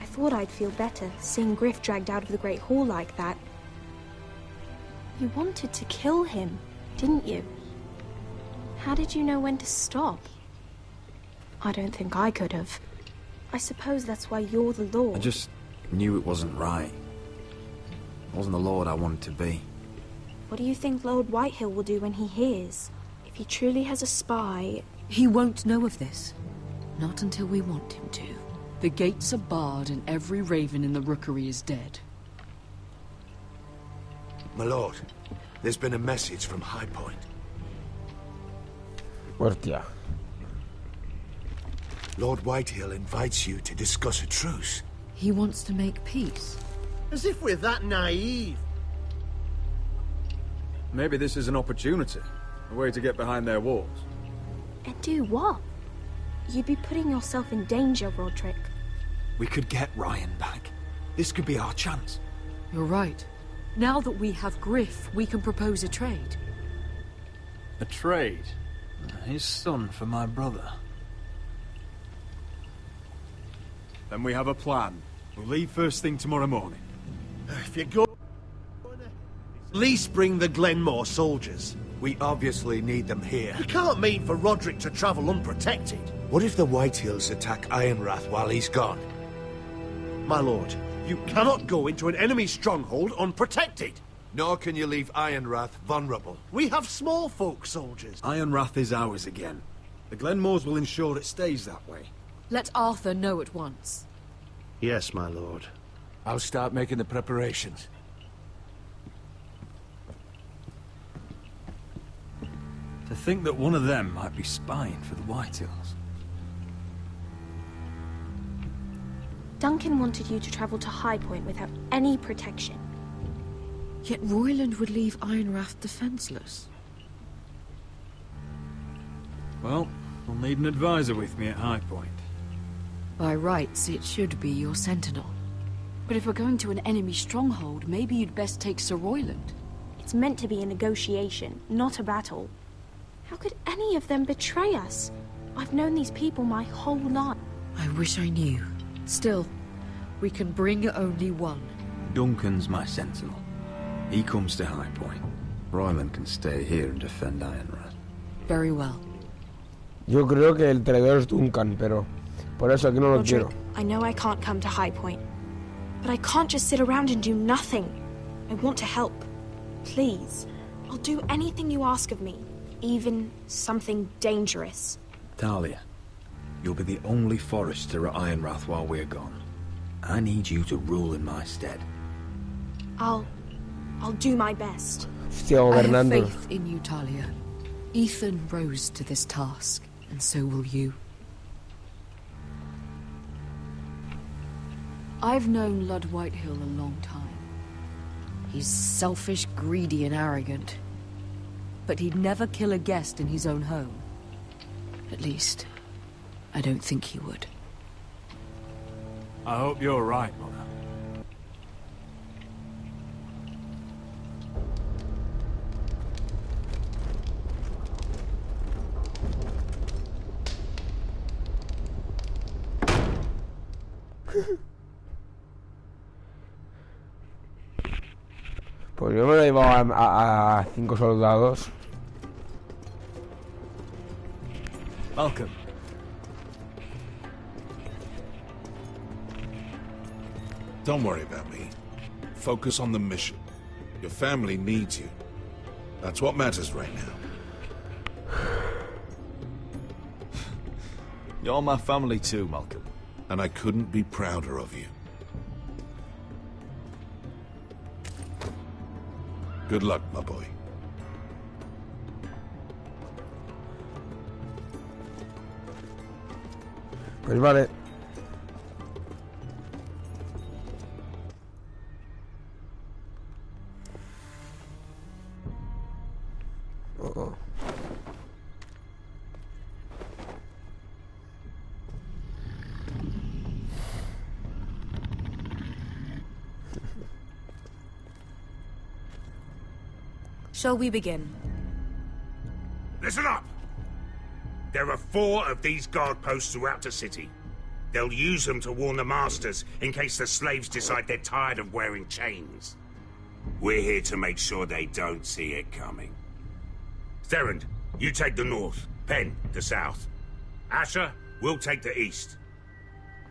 I thought I'd feel better, seeing Griff dragged out of the Great Hall like that. You wanted to kill him, didn't you? How did you know when to stop? I don't think I could have. I suppose that's why you're the Lord. I just knew it wasn't right. I wasn't the Lord I wanted to be. What do you think Lord Whitehill will do when he hears? If he truly has a spy... He won't know of this. Not until we want him to. The gates are barred and every raven in the rookery is dead. My lord, there's been a message from High Point. Hostia. Lord Whitehill invites you to discuss a truce. He wants to make peace. As if we're that naive. Maybe this is an opportunity. A way to get behind their walls. And do what? You'd be putting yourself in danger, Roderick. We could get Ryan back. This could be our chance. You're right. Now that we have Griff, we can propose a trade. A trade? His son for my brother. Then we have a plan. We'll leave first thing tomorrow morning. If you go... At least bring the Glenmore soldiers. We obviously need them here. You can't mean for Roderick to travel unprotected. What if the Whitehills attack Ironrath while he's gone? My lord, you cannot go into an enemy stronghold unprotected. Nor can you leave Ironrath vulnerable. We have small folk soldiers. Ironrath is ours again. The Glenmores will ensure it stays that way. Let Arthur know at once. Yes, my lord. I'll start making the preparations. To think that one of them might be spying for the Whitehills. Duncan wanted you to travel to High Point without any protection. Yet Royland would leave Ironrath defenseless. Well, we'll need an advisor with me at High Point. By rights, it should be your sentinel. But if we're going to an enemy stronghold, maybe you'd best take Sir Royland. It's meant to be a negotiation, not a battle. How could any of them betray us? I've known these people my whole life. I wish I knew. Still, we can bring only one. Duncan's my sentinel. He comes to High Point. Royland can stay here and defend Ironrath. Very well. Yo creo que el traidor es Duncan, pero por eso aquí no lo quiero. I know I can't come to High Point, but I can't just sit around and do nothing. I want to help. Please. I'll do anything you ask of me, even something dangerous. Talia, you'll be the only forester at Ironrath while we're gone. I need you to rule in my stead. I'll do my best. I have faith in you, Talia. Ethan rose to this task, and so will you. I've known Lord Whitehill a long time. He's selfish, greedy, and arrogant. But he'd never kill a guest in his own home. At least, I don't think he would. I hope you're right, Mother. Pues yo me lo he llevado a 5 soldados. Malcolm. Don't worry about me. Focus on the mission. Your family needs you. That's what matters right now. You're my family too, Malcolm. And I couldn't be prouder of you. Good luck, my boy. Pues vale. Oh. Shall we begin? Listen up! There are 4 of these guard posts throughout the city. They'll use them to warn the masters in case the slaves decide they're tired of wearing chains. We're here to make sure they don't see it coming. Therend, you take the north. Penn, the south. Asher, we'll take the east.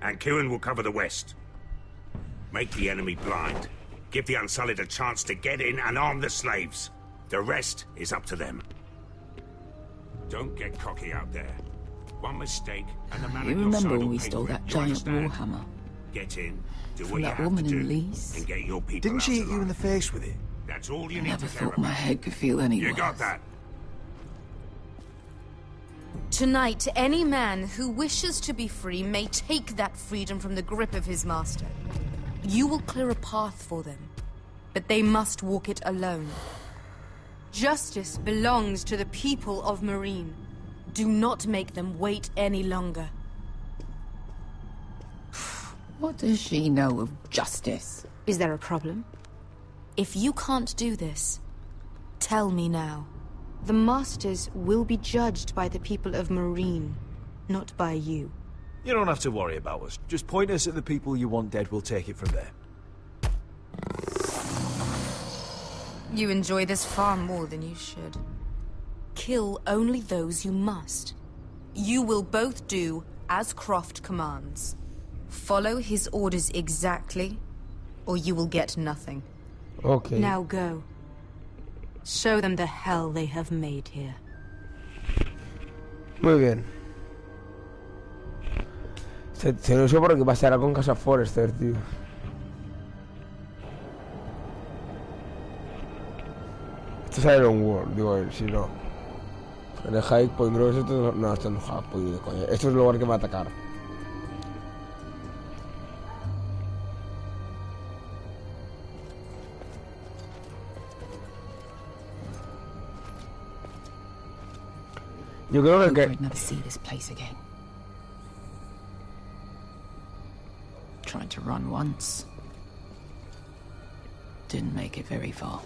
And Kieran will cover the west. Make the enemy blind. Give the Unsullied a chance to get in and arm the slaves. The rest is up to them. Don't get cocky out there. One mistake and the man You at your remember side when will we pay stole for it. that You giant understand? warhammer? Get in, do From what you that have woman to do, in Lee's? and get your people Didn't out she hit alive. you in the face with it? That's all you I need never to care thought my about. head could feel any You worse. got that? Tonight, any man who wishes to be free may take that freedom from the grip of his master. You will clear a path for them, but they must walk it alone. Justice belongs to the people of Marine. Do not make them wait any longer. What does she know of justice? Is there a problem? If you can't do this, tell me now. The Masters will be judged by the people of Marine, not by you. You don't have to worry about us. Just point us at the people you want dead, we'll take it from there. You enjoy this far more than you should. Kill only those you must. You will both do as Croft commands. Follow his orders exactly, or you will get nothing. Okay. Now go. Show them the hell they have made here. Muy bien. Se no sé por qué pasará con Casa Forrester, tío. Esto es Iron World, digo, si no. En el High Point, creo que esto no, esto no es High Point, coño. Esto es el lugar que va a atacar. Yo creo que... I'd never see this place again. Tried to run once. Didn't make it very far.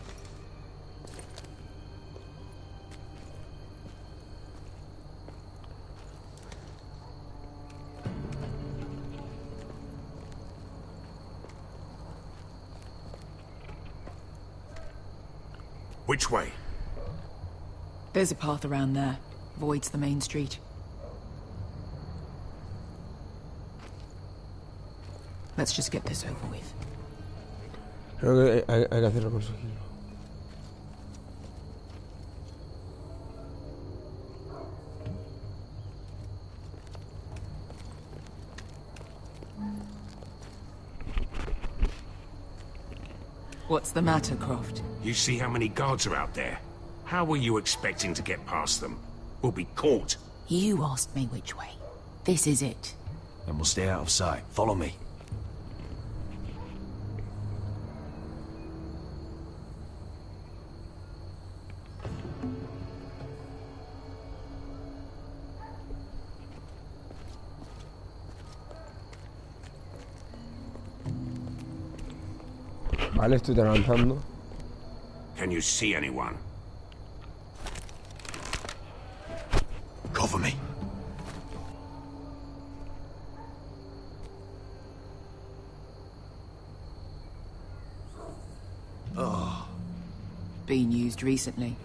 Which way? There's a path around there. Voids the main street. Let's just get this over with. Creo que hay que hacerlo con sigilo. What's the matter, Croft? You see how many guards are out there? How were you expecting to get past them? We'll be caught. You asked me which way. This is it. Then we'll stay out of sight. Follow me. Vale, estoy avanzando. Can you see anyone? Cover me. Oh. Been used recently.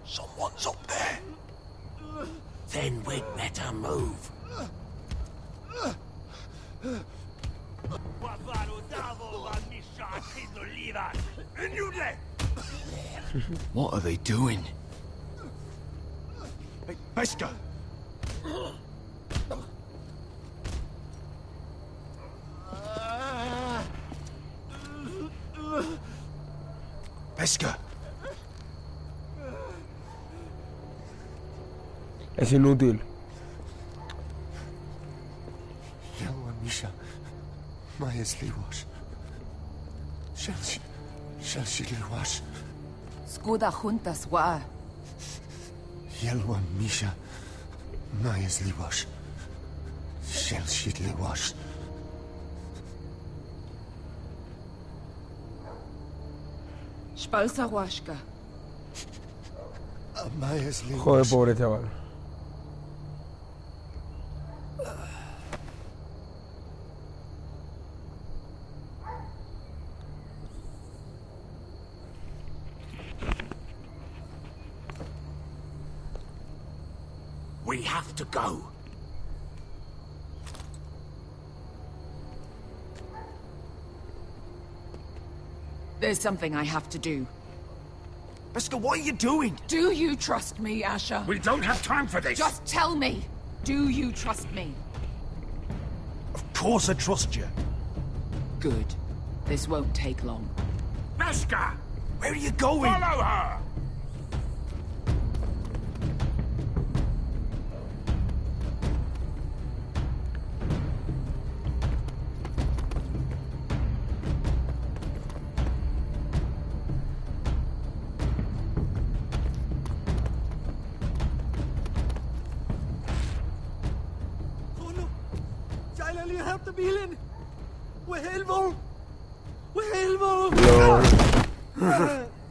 Someone's up there. Then we'd better move. What are they doing? Hey, Pesca! Pesca! Es inútil. Yelwa Misha, Maya's Liwash. Shall she Liwash? Skuda juntas wa. Yelwa Misha, Maya's Liwash. Shall she Liwash? Spalsa washka. Maya's Liwash. Joder, pobre chaval. We have to go. There's something I have to do. Pesca, what are you doing? Do you trust me, Asher? We don't have time for this. Just tell me. Do you trust me? Of course I trust you. Good. This won't take long. Pesca! Where are you going? Follow her!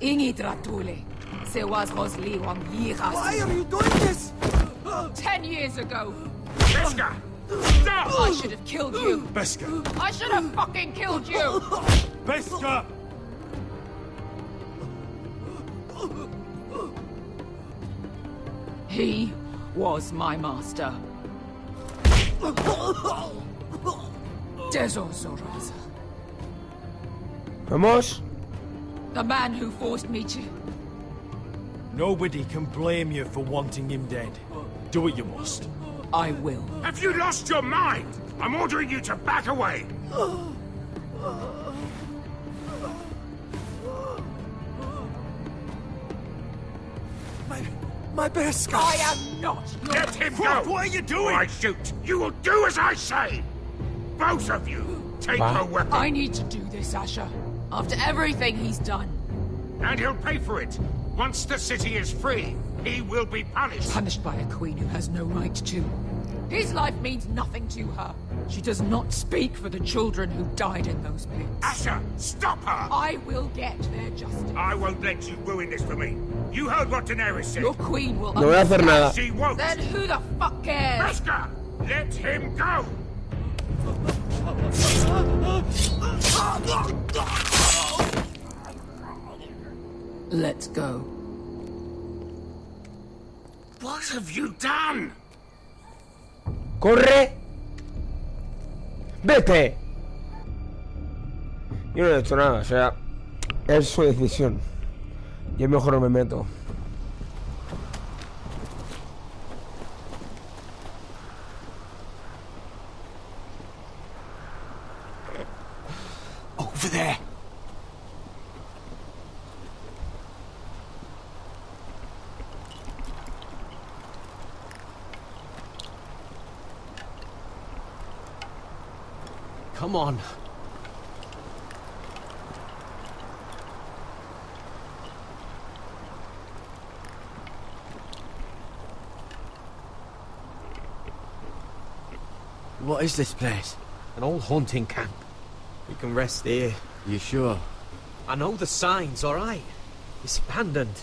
Ingi Dratule. Se was Rosli Wang Yiras. Why are you doing this? 10 years ago. Pesca! Stop! I should have killed you. Pesca! I should have fucking killed you. Pesca! He was my master. Dezozoraza. Vamos. The man who forced me to... Nobody can blame you for wanting him dead. Do what you must. I will. Have you lost your mind? I'm ordering you to back away. My best guy. I am not. Let him go! What are you doing? I shoot. You will do as I say. Both of you, take her weapon. I need to do this, Asher. After everything he's done. And he'll pay for it. Once the city is free, he will be punished. Punished by a queen who has no right to. His life means nothing to her. She does not speak for the children who died in those pits. Asher, stop her! I will get their justice. I won't let you ruin this for me. You heard what Daenerys said. Your queen will No voy a hacer nada. She won't. Then who the fuck cares? Pesca! Let him go! Let's go. What have you done? ¡Corre! ¡Vete! Yo no he hecho nada, o sea, es su decisión. Yo mejor no me meto. Over there. Come on. What is this place? An old hunting camp. We can rest here. You sure? I know the signs, alright? It's abandoned.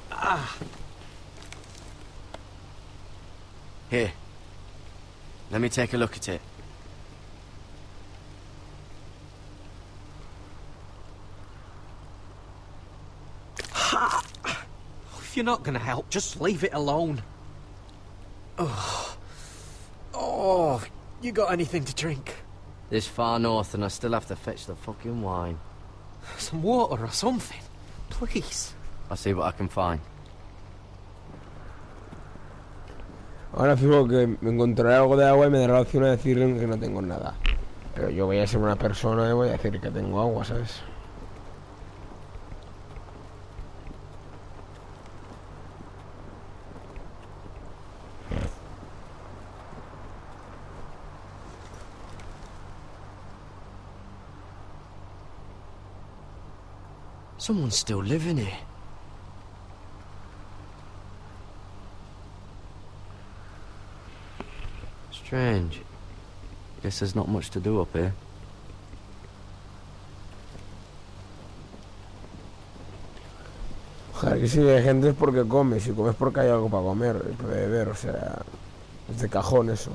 Ah. Here. Let me take a look at it. If you're not gonna help, just leave it alone. Oh, you got anything to drink? This far north and I still have to fetch the fucking wine. Some water or something, please. I'll see what I can find. Ahora fijo que me encontraré algo de agua y me dará la opción de decirle que no tengo nada. Pero yo voy a ser una persona y voy a decir que tengo agua, ¿sabes? Someone's still living here. Strange. Guess there's not much to do up here. Joder, que si hay gente es porque come. Si comes porque hay algo para comer y para beber, o sea, es de cajón eso.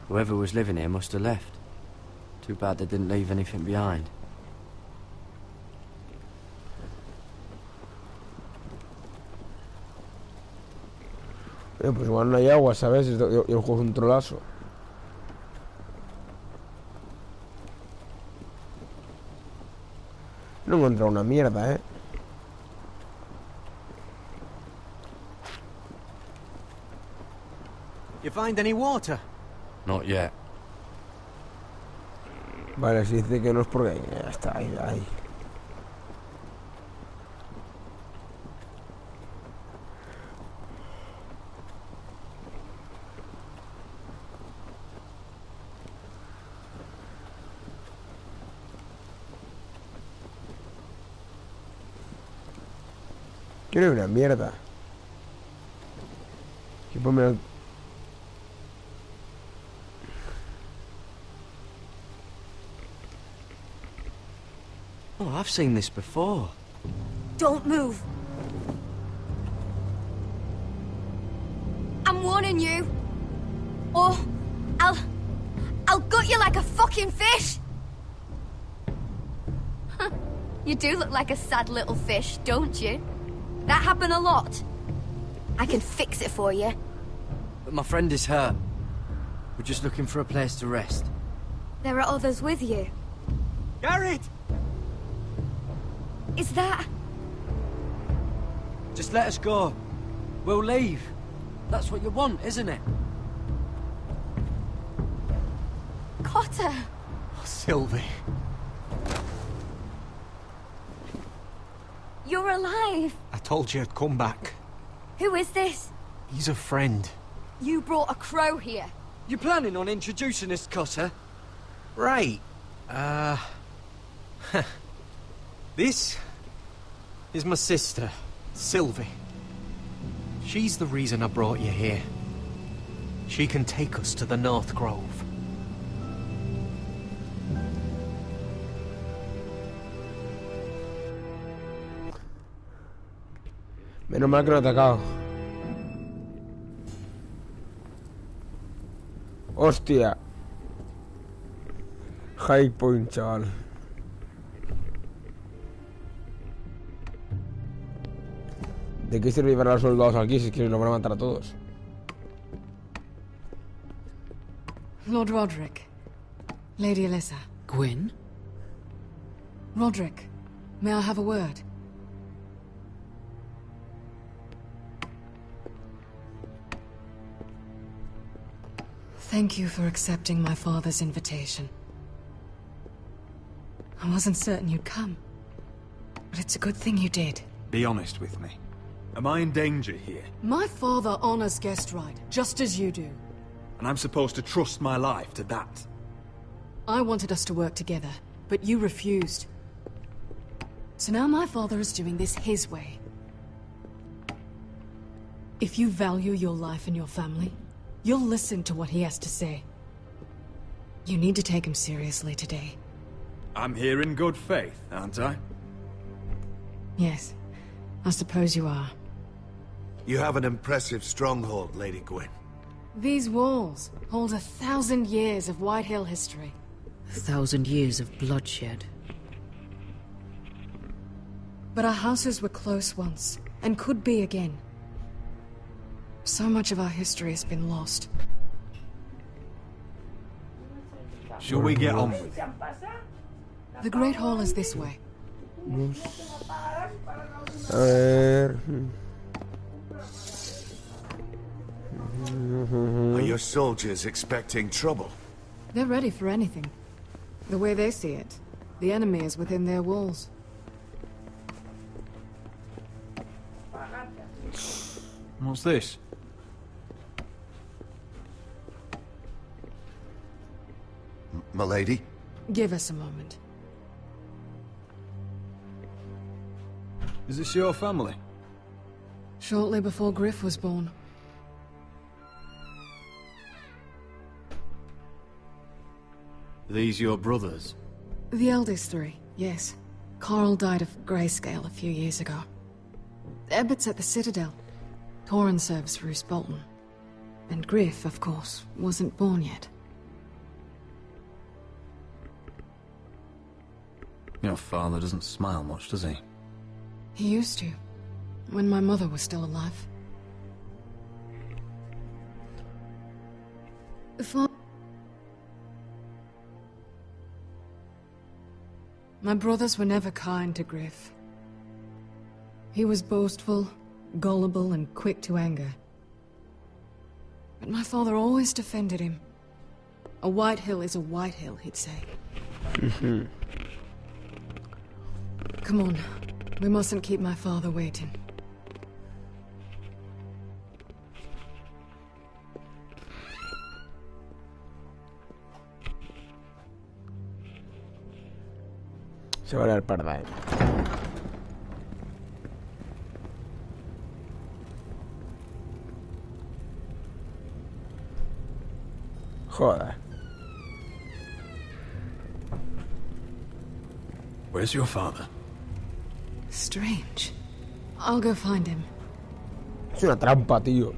Whoever was living here must have left. Too bad they didn't leave anything behind. Pues igual no hay agua, ¿sabes? Y el juego es un trolazo. No he encontrado una mierda, You find any water? Not yet. Vale, si dice que no es porque... Ya está, ahí. Quiero una mierda. Y ponme el... Oh, I've seen this before. Don't move. I'm warning you. Or I'll gut you like a fucking fish. You do look like a sad little fish, don't you? That happened a lot. I can fix it for you. But my friend is hurt. We're just looking for a place to rest. There are others with you. Garrett! Is that... Just let us go. We'll leave. That's what you want, isn't it? Cotter! Oh, Sylvie. You're alive. I told you I'd come back. Who is this? He's a friend. You brought a crow here. You planning on introducing us, Cotter? Right. This is my sister, Sylvie. She's the reason I brought you here. She can take us to the North Grove. Menos mal que lo he atacado. Hostia. High point, chaval. ¿De qué sirve llevar a los soldados aquí si es que los van a matar a todos? Lord Roderick. Lady Alyssa. Gwyn? Roderick, may I have a word? Thank you for accepting my father's invitation. I wasn't certain you'd come, but it's a good thing you did. Be honest with me. Am I in danger here? My father honors guest right, just as you do. And I'm supposed to trust my life to that. I wanted us to work together, but you refused. So now my father is doing this his way. If you value your life and your family, you'll listen to what he has to say. You need to take him seriously today. I'm here in good faith, aren't I? Yes, I suppose you are. You have an impressive stronghold, Lady Gwyn. These walls hold 1,000 years of White Hill history. 1,000 years of bloodshed. But our houses were close once, and could be again. So much of our history has been lost. Shall we get on with it? The Great Hall is this way. A ver. Are your soldiers expecting trouble? They're ready for anything. The way they see it, the enemy is within their walls. What's this? Milady? Give us a moment. Is this your family? Shortly before Griff was born. These your brothers? The eldest three, yes. Carl died of grayscale a few years ago. Ebbert's at the Citadel. Torrin serves Roose Bolton. And Griff, of course, wasn't born yet. Your father doesn't smile much, does he? He used to, when my mother was still alive. My brothers were never kind to Griff. He was boastful, gullible, and quick to anger. But my father always defended him. A White Hill is a White Hill, he'd say. Come on. We mustn't keep my father waiting. Se va a dar parda, eh. Joder. Where's your father? Strange. I'll go find him. Es una trampa, tío.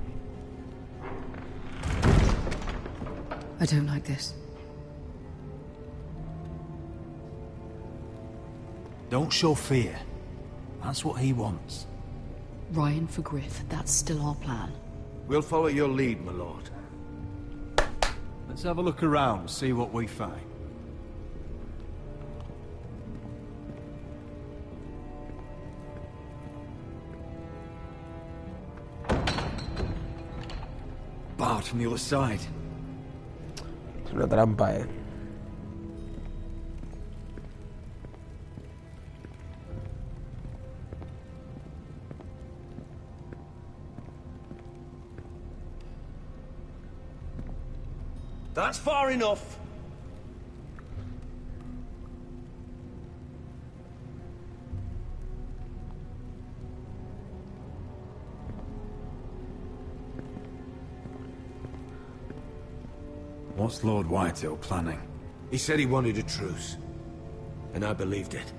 I don't like this. Don't show fear. That's what he wants. Ryan for Griff, that's still our plan. We'll follow your lead, my lord. Let's have a look around, see what we find. Barred from the other side. Es una trampa, eh. That's far enough. What's Lord Whitehill planning? He said he wanted a truce, and I believed it.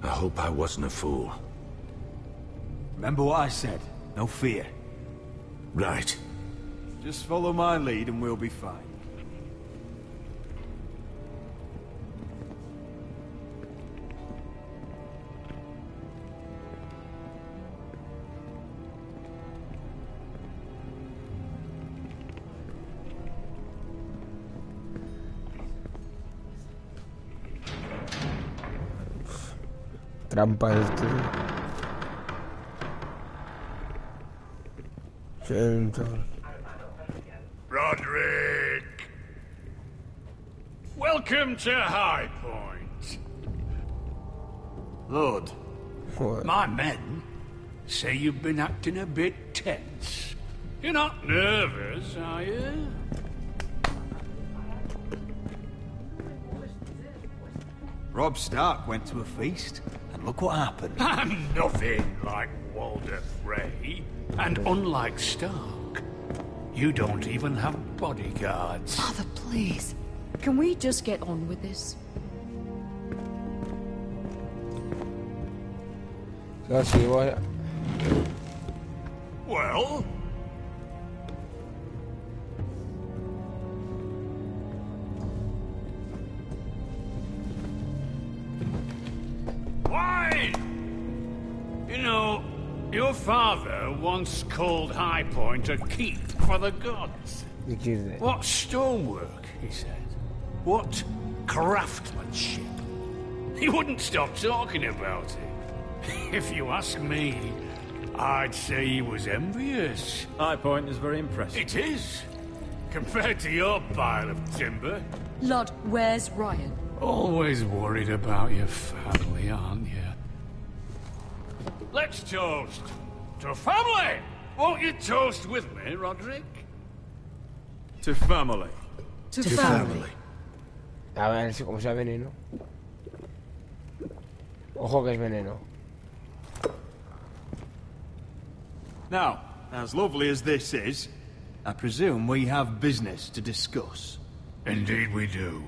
I hope I wasn't a fool. Remember what I said. No fear. Right. Just follow my lead and we'll be fine. Trampa este. Gentle. Roderick! Welcome to High Point. Lord, my men say you've been acting a bit tense. You're not nervous, are you? Robb Stark went to a feast, and look what happened. I'm nothing like Walder Frey, and unlike Stark, you don't even have bodyguards. Father, please. Can we just get on with this? Well? Wine! You know, your father once called High Point a keep for the gods. What stonework, he said. What craftsmanship. He wouldn't stop talking about it. If you ask me, I'd say he was envious. High Point is very impressive. It is. Compared to your pile of timber. Lord, where's Ryan? Always worried about your family, aren't you? Let's toast to family! Won't you toast with me, Roderick? To family. To family. A ver si como sea veneno. Ojo que es veneno. Now, as lovely as this is, I presume we have business to discuss. Indeed we do.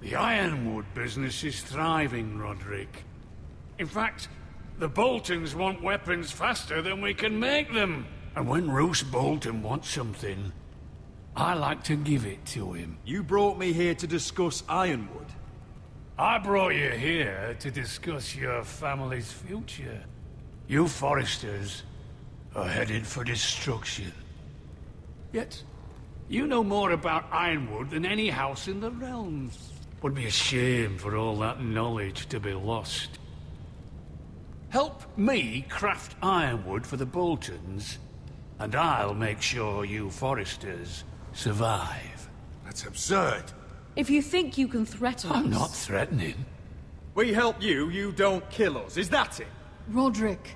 The Ironwood business is thriving, Roderick. In fact, the Boltons want weapons faster than we can make them. And when Roose Bolton wants something, I like to give it to him. You brought me here to discuss Ironwood. I brought you here to discuss your family's future. You Foresters are headed for destruction. Yet, you know more about Ironwood than any house in the realms. Would be a shame for all that knowledge to be lost. Help me craft ironwood for the Boltons, and I'll make sure you Foresters survive. That's absurd. If you think you can threaten us... I'm not threatening. We help you, you don't kill us. Is that it? Roderick,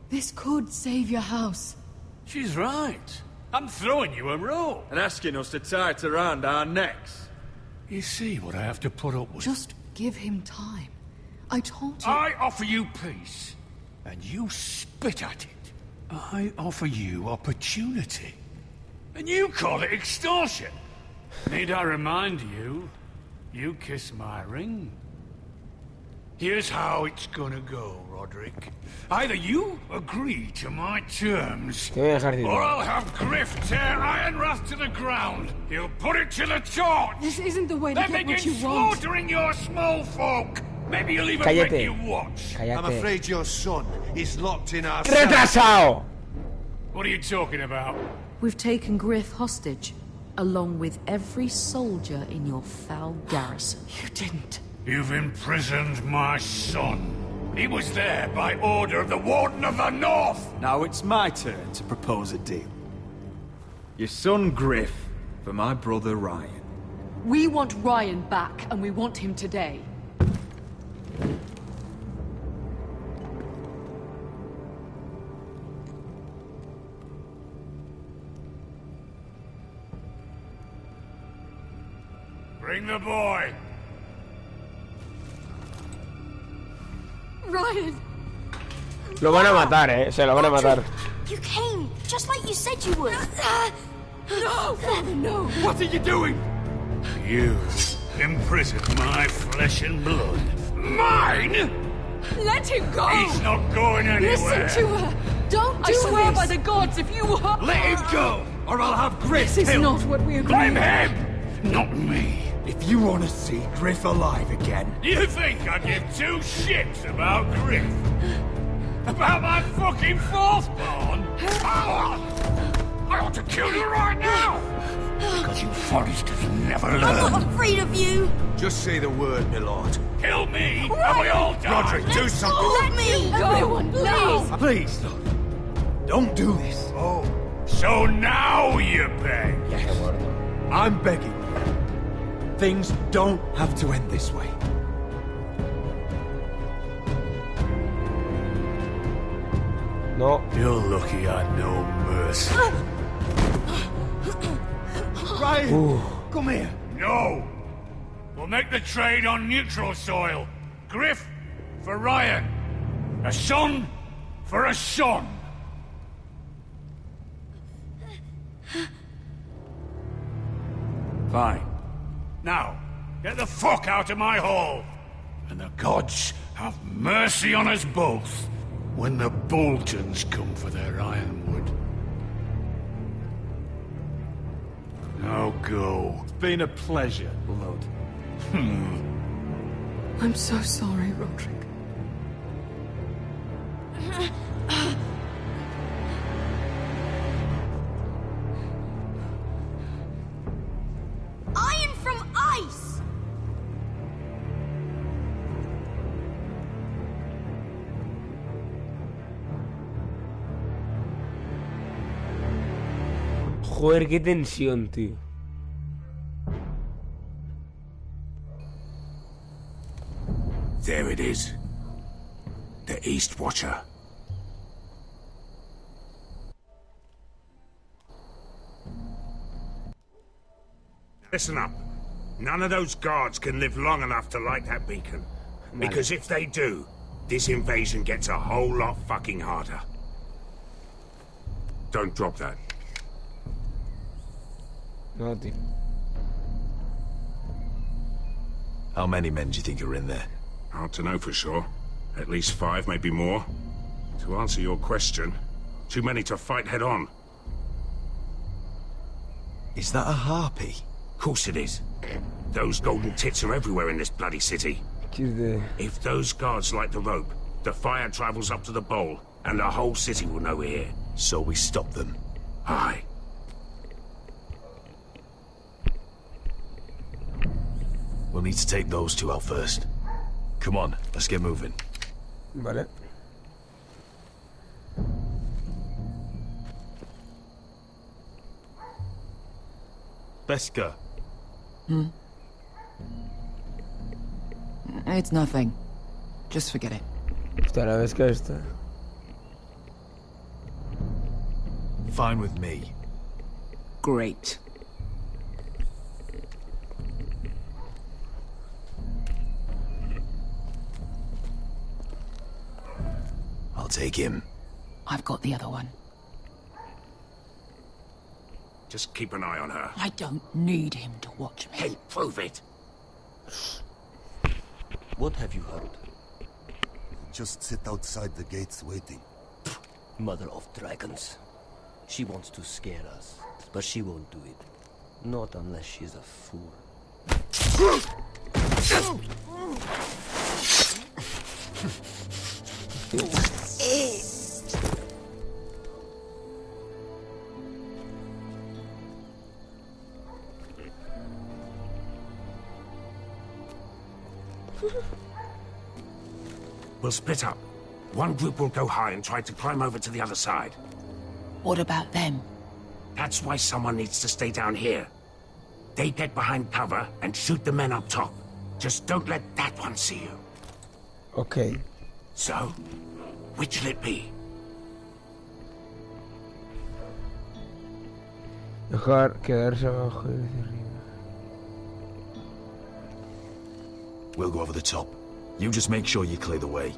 this could save your house. She's right. I'm throwing you a rope. And asking us to tie it around our necks. You see what I have to put up with? Just give him time. I told you... I offer you peace, and you spit at it. I offer you opportunity, and you call it extortion. Need I remind you, you kiss my ring. Here's how it's gonna go, Roderick. Either you agree to my terms, or I'll have Griff tear Ironrath to the ground. He'll put it to the torch. This isn't the way to then get what begin you want. slaughtering your small folk. Maybe you'll even make you watch. I'm afraid your son is locked in our ¡Retrasado! What are you talking about? We've taken Griff hostage, along with every soldier in your foul garrison. You didn't. You've imprisoned my son. He was there by order of the Warden of the North. Now it's my turn to propose a deal. Your son Griff for my brother Ryan. We want Ryan back, and we want him today. Bring the boy. Ryan! Lo van a matar, se lo van a matar. You came, just like you said you would. No! Father, no! What are you doing? You imprisoned my flesh and blood. Mine? Let him go! He's not going anywhere. Listen to her! Don't do this! I swear by the gods, if you hurt... Let him go, or I'll have Griff This is killed. not what we agreed. Blame him, not me. If you want to see Griff alive again... You think I give two shits about Griff? About my fucking fourthborn? I ought to kill you right now! Because you Foresters never learn. I'm not afraid of you. Just say the word, my lord. Kill me, and we all die. Roderick, do something. Let me go. Everyone, please! Please, don't do this. Oh. So now you beg. I'm begging you. Things don't have to end this way. No. You're lucky I had no mercy. Ryan, come here. No. We'll make the trade on neutral soil. Griff for Ryan. A son for a son. Fine. Now, get the fuck out of my hall. And the gods have mercy on us both when the Boltons come for their ironwood. Now go. It's been a pleasure, Lord. I'm so sorry, Roderick. Iron from ice! Joder, qué tensión, tío. There it is. The East Watcher. Listen up. None of those guards can live long enough to light that beacon. Because if they do, this invasion gets a whole lot fucking harder. Don't drop that. No, tío. How many men do you think are in there? Hard to know for sure. At least 5, maybe more. To answer your question, too many to fight head on. Is that a harpy? Of course it is. Those golden tits are everywhere in this bloody city. If those guards light the rope, the fire travels up to the bowl, and the whole city will know we're here. So we stop them? Aye. We'll need to take those 2 out first. Come on, let's get moving. Vale. Beska. It's nothing. Just forget it. Hostia, la vez que esta. Fine with me. Great. I'll take him. I've got the other one. Just keep an eye on her. I don't need him to watch me. Hey, prove it. What have you heard? Just sit outside the gates waiting. Mother of dragons. She wants to scare us, but she won't do it. Not unless she's a fool. We'll split up. One group will go high and try to climb over to the other side. What about them? That's why someone needs to stay down here. They get behind cover and shoot the men up top. Just don't let that one see you. Okay. So, which'll it be? Dejar quedarse abajo y desde arriba. We'll go over the top. You just make sure you clear the way.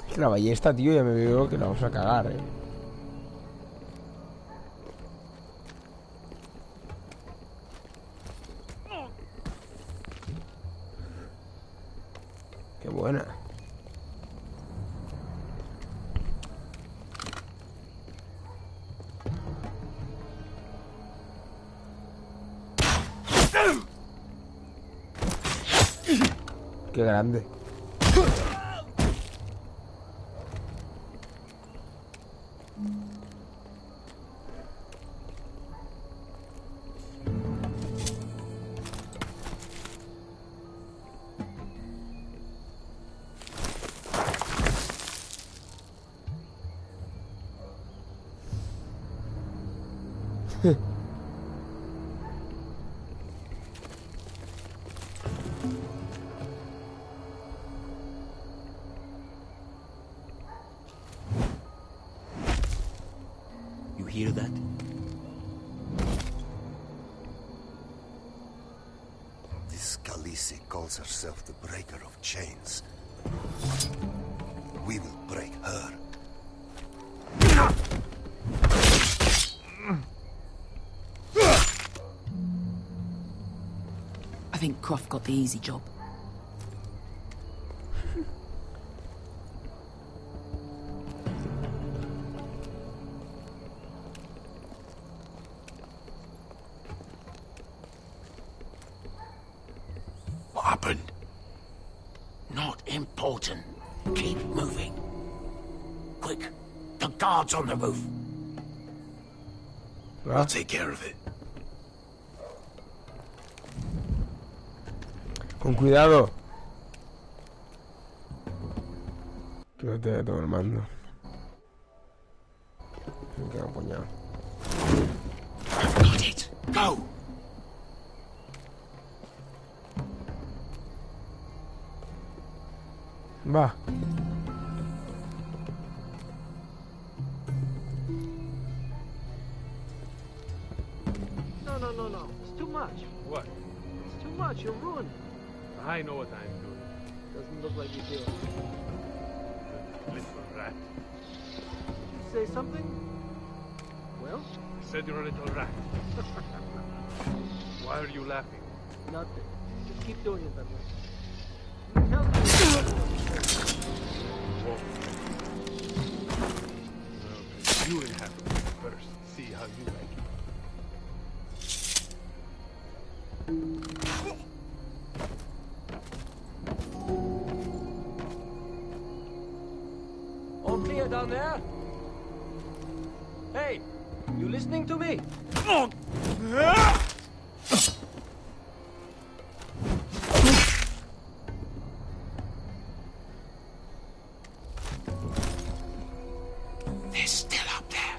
Es que la ballesta, tío, ya me veo que la vamos a cagar, Qué buena. Qué grande. hear that? This Khaleesi calls herself the Breaker of Chains. We will break her. I think Croft got the easy job. What happened? Not important. Keep moving. Quick, the guard's on the roof. I'll take care of it. Con cuidado. Que no te tomo el mando. Me queda un puñado. Got it. Go. Va. No. It's too much. What? It's too much. You're ruined. I know what I'm doing. Doesn't look like you do. Little rat. Say something? Well? I said you're a little rat. Why are you laughing? Nothing. Just keep doing it that way. Tell me. Whoa. Okay, you will have to go first. See how you like it. All clear down there? Hey, you listening to me? They're still up there.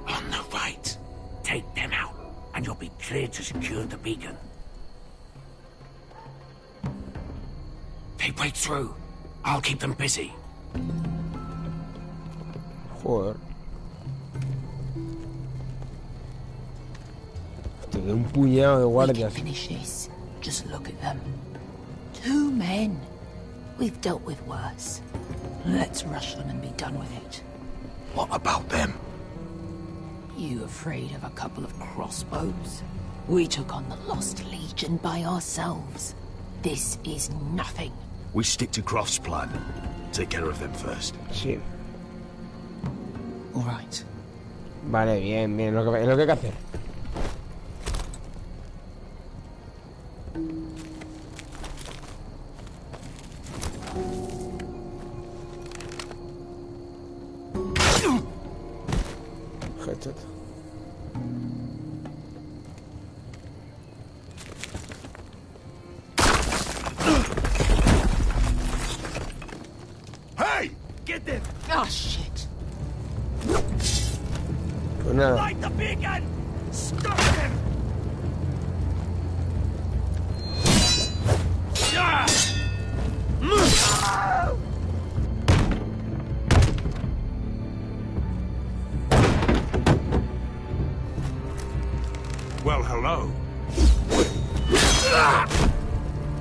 On the right. Take them out, and you'll be cleared to secure the beacon. They break through. I'll keep them busy. Joder. Te doy un puñado de guardias. Finish this. Just look at them. 2 men. We've dealt with worse. Let's rush them and be done with it. What about them? You afraid of a couple of crossbows? We took on the Lost Legion by ourselves. This is nothing. We stick to Croft's plan. Take care of them first. Sí. All right. Vale, bien. Es lo que hay que hacer. Headshot. Hey! Get them! Oh, shit. Pues nada. Light the beacon! Stop them! Yeah! Well, hello.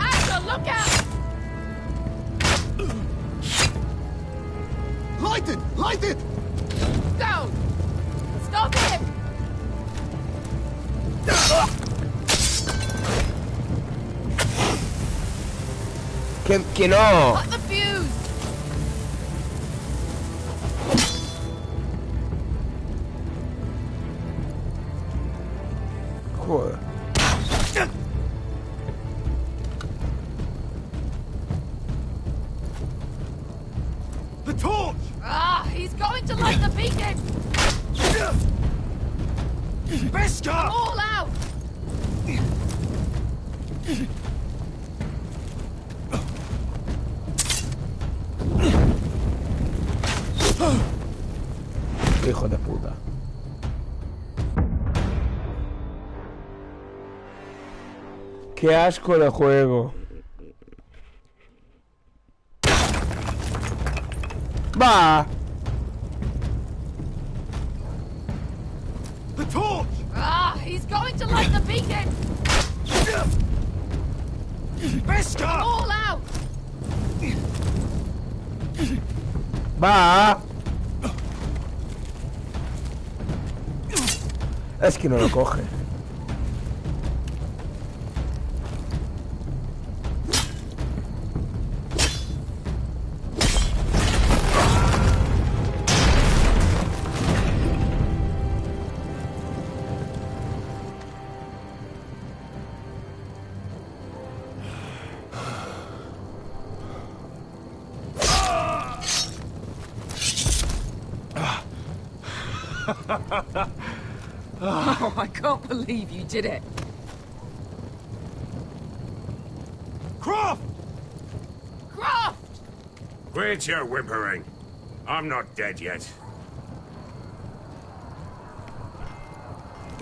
Asher, look out! Light it! Light it! Go! Stop him! Que no. Cut the fuse! Joder. The torch! Ah, he's going to light the beacon! Beskar! All out! Hijo de puta. Qué asco de juego. Va. He's going to light the beacon! Bester! All out! Va. Es que no lo coge. Oh, I can't believe you did it. Croft! Croft! Quit your whimpering. I'm not dead yet.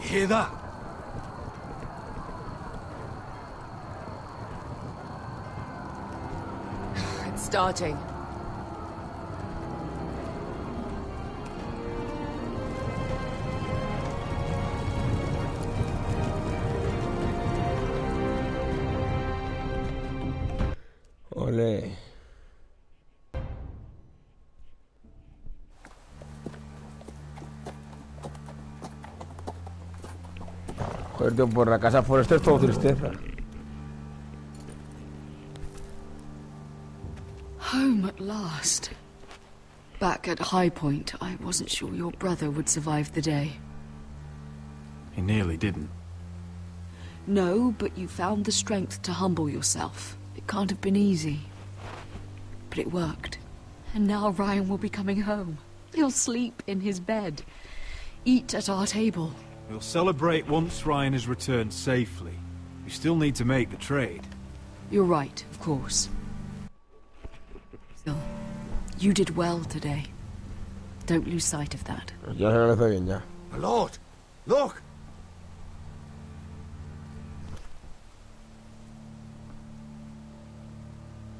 Hear that? It's starting. Ole. Joder, tío, por la casa Forrester es todo tristeza. Home at last. Back at High Point, I wasn't sure your brother would survive the day. He nearly didn't. No, but you found the strength to humble yourself. It can't have been easy. But it worked. And now Ryan will be coming home. He'll sleep in his bed. Eat at our table. We'll celebrate once Ryan has returned safely. We still need to make the trade. You're right, of course. Still, you did well today. Don't lose sight of that. Ya se agradece bien, ya. My lord, look!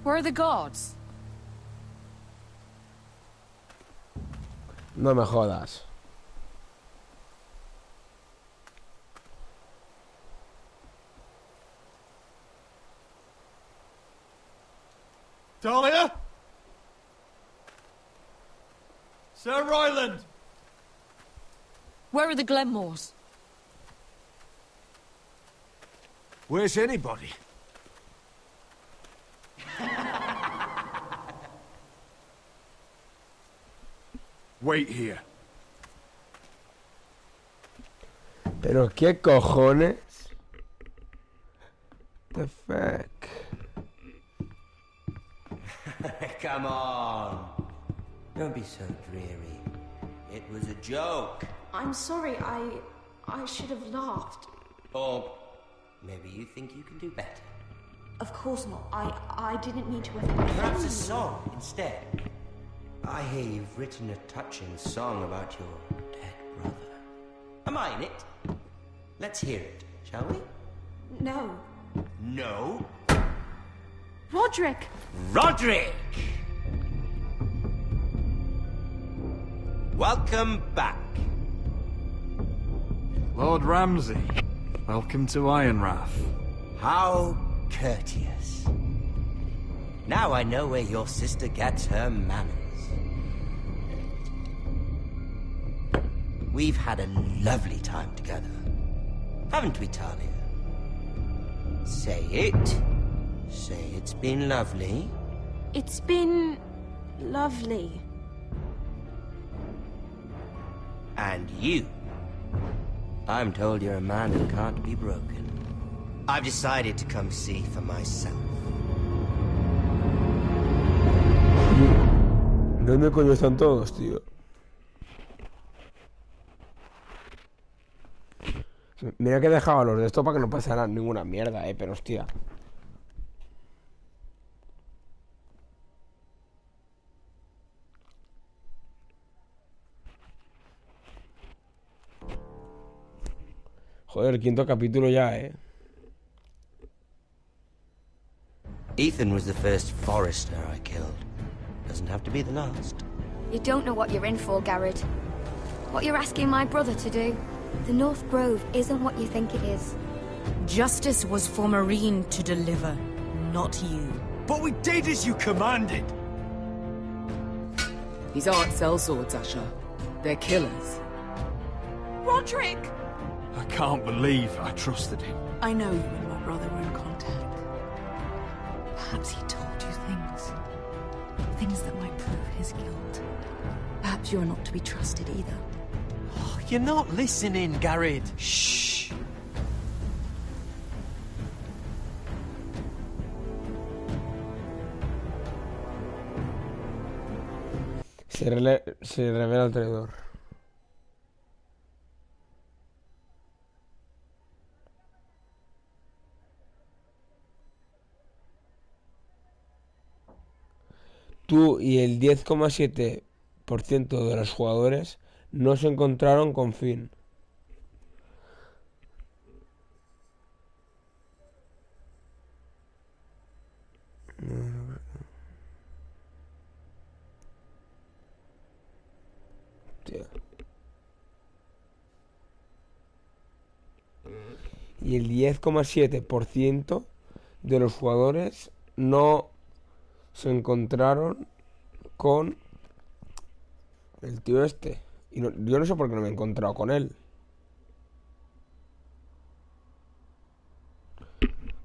Where are the guards? No me jodas. Talia? Sir Ryland! Where are the Glenmores? Where's anybody? Wait here. Pero qué cojones. The fuck. Come on. Don't be so dreary. It was a joke. I'm sorry, I should have laughed. Or maybe you think you can do better. Of course not. I didn't mean to offend you. Perhaps a song instead. I hear you've written a touching song about your dead brother. Am I in it? Let's hear it, shall we? No. No? Roderick! Roderick! Welcome back. Lord Ramsay, welcome to Ironrath. How courteous. Now I know where your sister gets her manners. We've had a lovely time together. Haven't we, Talia? Say it. Say it's been lovely. It's been lovely. And you. I'm told you're a man who can't be broken. I've decided to come see for myself. ¿Dónde coño están todos, tío? Mira que he dejado a los de esto para que no pasara ninguna mierda, pero hostia. Joder, el quinto capítulo ya, Ethan was the first Forester I killed. Doesn't have to be the last. You don't know what you're in for, Garrett. What you're asking my brother to do. The North Grove isn't what you think it is. Justice was for Marine to deliver, not you. But we did as you commanded! These aren't sellswords, Asher. They're killers. Roderick! I can't believe I trusted him. I know you and my brother were in contact. Perhaps he told you things. Things that might prove his guilt. Perhaps you're not to be trusted either. Oh, you're not listening, Garrett. Shh. Se revela el traidor. Tú y el 10,7% de los jugadores no se encontraron con Finn. Y el 10,7% de los jugadores no se encontraron con el tío este. Y no, yo no sé por qué no me he encontrado con él.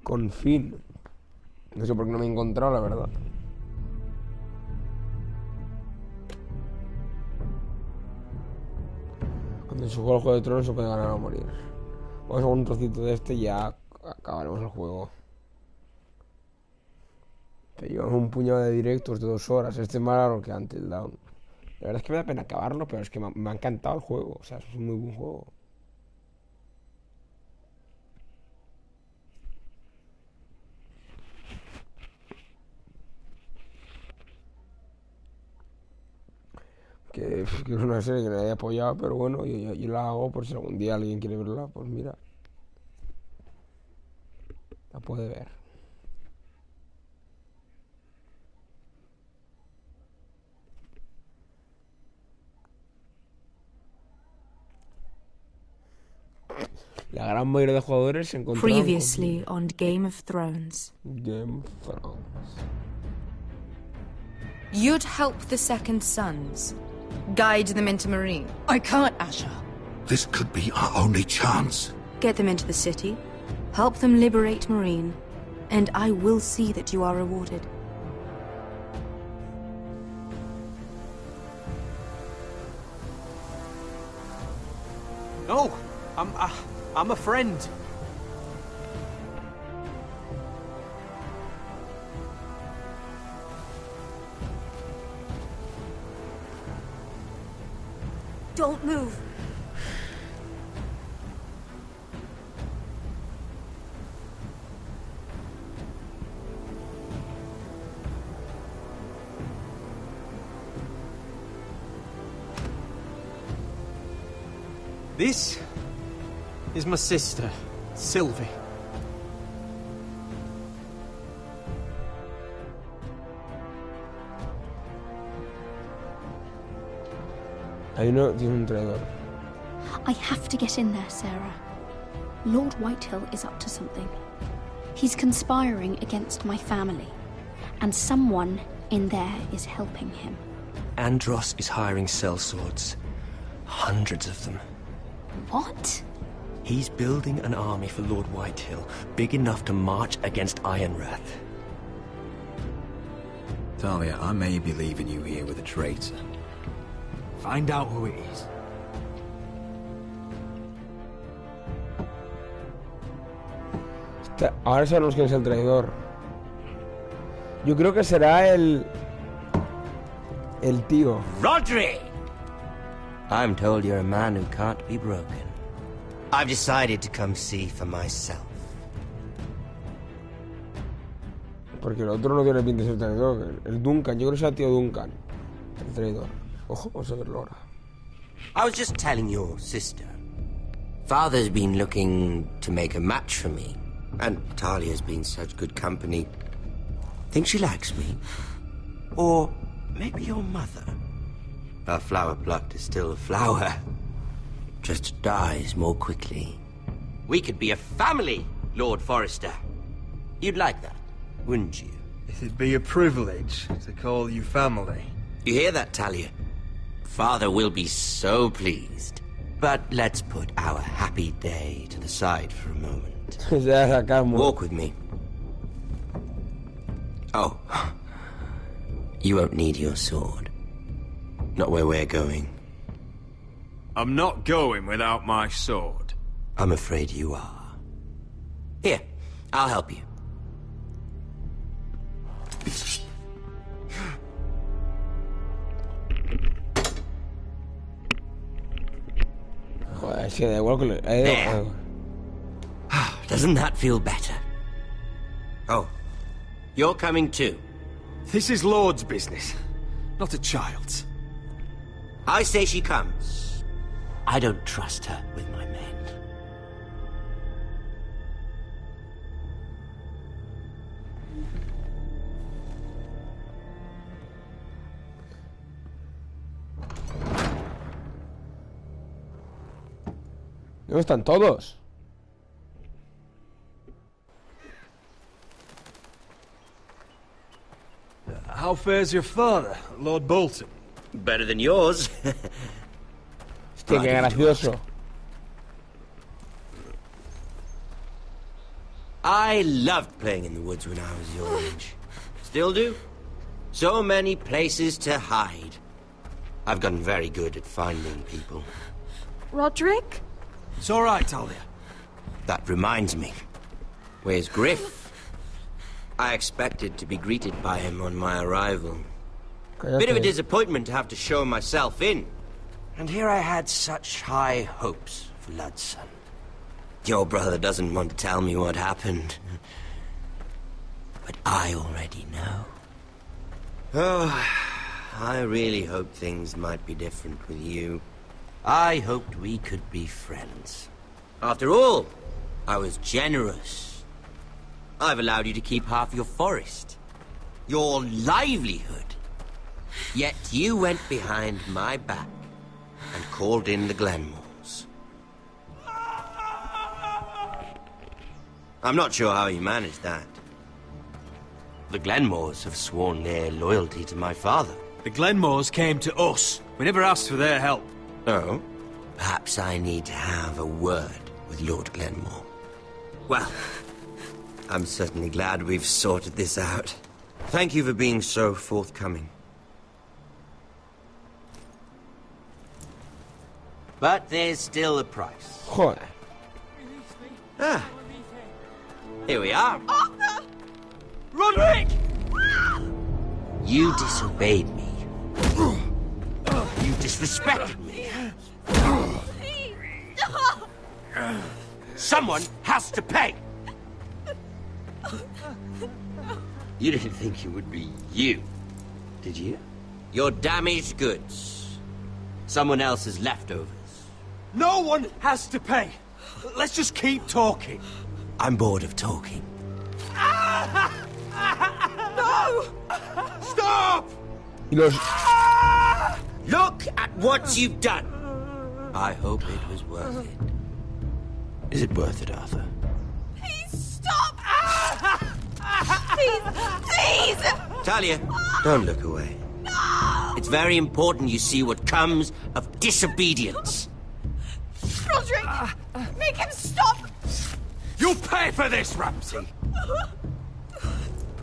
Con Finn. No sé por qué no me he encontrado, la verdad. Cuando se juega el Juego de Tronos se puede ganar o morir. Vamos a un trocito de este y ya acabaremos el juego. Pero llevamos un puñado de directos de 2 horas. Este es más largo que Until Dawn. La verdad es que me da pena acabarlo, pero es que me ha encantado el juego. O sea, es un muy buen juego. Que es una serie que nadie ha apoyado, pero bueno, yo la hago por si algún día alguien quiere verla, pues mira, la puede ver. La gran mayoría de jugadores se encontraron Previously on Game of Thrones. Game of Thrones. You'd help the Second Sons. Guide them into Marine. I can't, Asher. This could be our only chance. Get them into the city. Help them liberate Marine. And I will see that you are rewarded. No, I'm a friend. Don't move. This is my sister, Sylvie. Ahí no tiene un traidor. I have to get in there, Sarah. Lord Whitehill is up to something. He's conspiring against my family, and someone in there is helping him. Andros is hiring sellswords. Hundreds of them. What? He's building an army for Lord Whitehill, big enough to march against Ironrath. Talia, I may be leaving you here with a traitor. Find out who it is. Ahora sabemos quién es el traidor. Yo creo que será el tío. Rodri! I'm told you're a man who can't be broken. I've decided to come see for myself. Porque el otro no tiene pinta de ser traidor. El Duncan, yo creo que sea el tío Duncan. El traidor. Ojo, vamos a verlo ahora. I was just telling your sister. Father's been looking to make a match for me. And Talia's been such good company. Think she likes me? Or maybe your mother? A flower plucked is still a flower. just dies more quickly. We could be a family, Lord Forrester. You'd like that, wouldn't you? It'd be a privilege to call you family. You hear that, Talia? Father will be so pleased. But let's put our happy day to the side for a moment. Walk with me. Oh. You won't need your sword. Not where we're going. I'm not going without my sword. I'm afraid you are. Here, I'll help you. There. Doesn't that feel better? Oh, you're coming too. This is Lord's business, not a child's. I say she comes. I don't trust her with my men. ¿Dónde están todos? How fares your father, Lord Bolton? Better than yours. Hostia, qué gracioso. I loved playing in the woods when I was your age. Still do. So many places to hide. I've gotten very good at finding people. Roderick? It's all right, Talia. That reminds me. Where's Griff? I expected to be greeted by him on my arrival. Bit of a disappointment to have to show myself in. And here I had such high hopes for Ludson. Your brother doesn't want to tell me what happened. But I already know. Oh, I really hoped things might be different with you. I hoped we could be friends. After all, I was generous. I've allowed you to keep half your forest. Your livelihood. Yet you went behind my back and called in the Glenmores. I'm not sure how you managed that. The Glenmores have sworn their loyalty to my father. The Glenmores came to us. We never asked for their help. Oh? Perhaps I need to have a word with Lord Glenmore. Well, I'm certainly glad we've sorted this out. Thank you for being so forthcoming. But there's still a price. Joder. Ah. Here we are. Arthur! Roderick! You disobeyed me. You disrespected me. Someone has to pay. You didn't think it would be you, did you? Your damaged goods. Someone else's leftovers. No one has to pay. Let's just keep talking. I'm bored of talking. No! Stop! Look at what you've done. I hope it was worth it. Is it worth it, Arthur? Please stop! Please! Please! Talia, don't look away. No! It's very important you see what comes of disobedience. Roderick! Make him stop! You'll pay for this, Ramsay!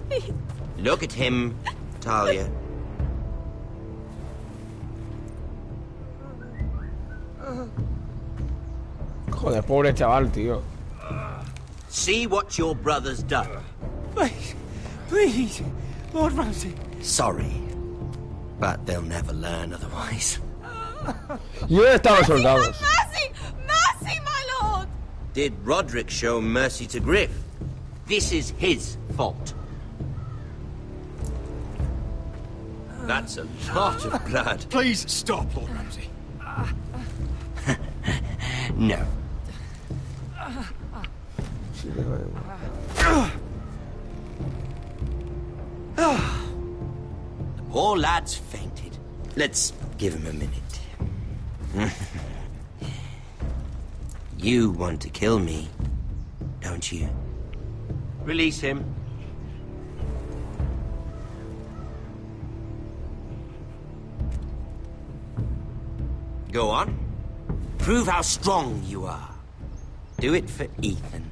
Please. Look at him, Talia. Joder, pobre chaval, tío. See what your brother's done. Please, please, Lord Ramsay. Sorry, but they'll never learn otherwise. ¿Y dónde están los soldados? Mercy! Mercy, my lord! Did Roderick show mercy to Griff? This is his fault. That's a lot of blood. Please stop, Lord Ramsay. No. The poor lad's fainted. Let's give him a minute. You want to kill me, don't you? Release him. Go on. Prove how strong you are. Do it for Ethan.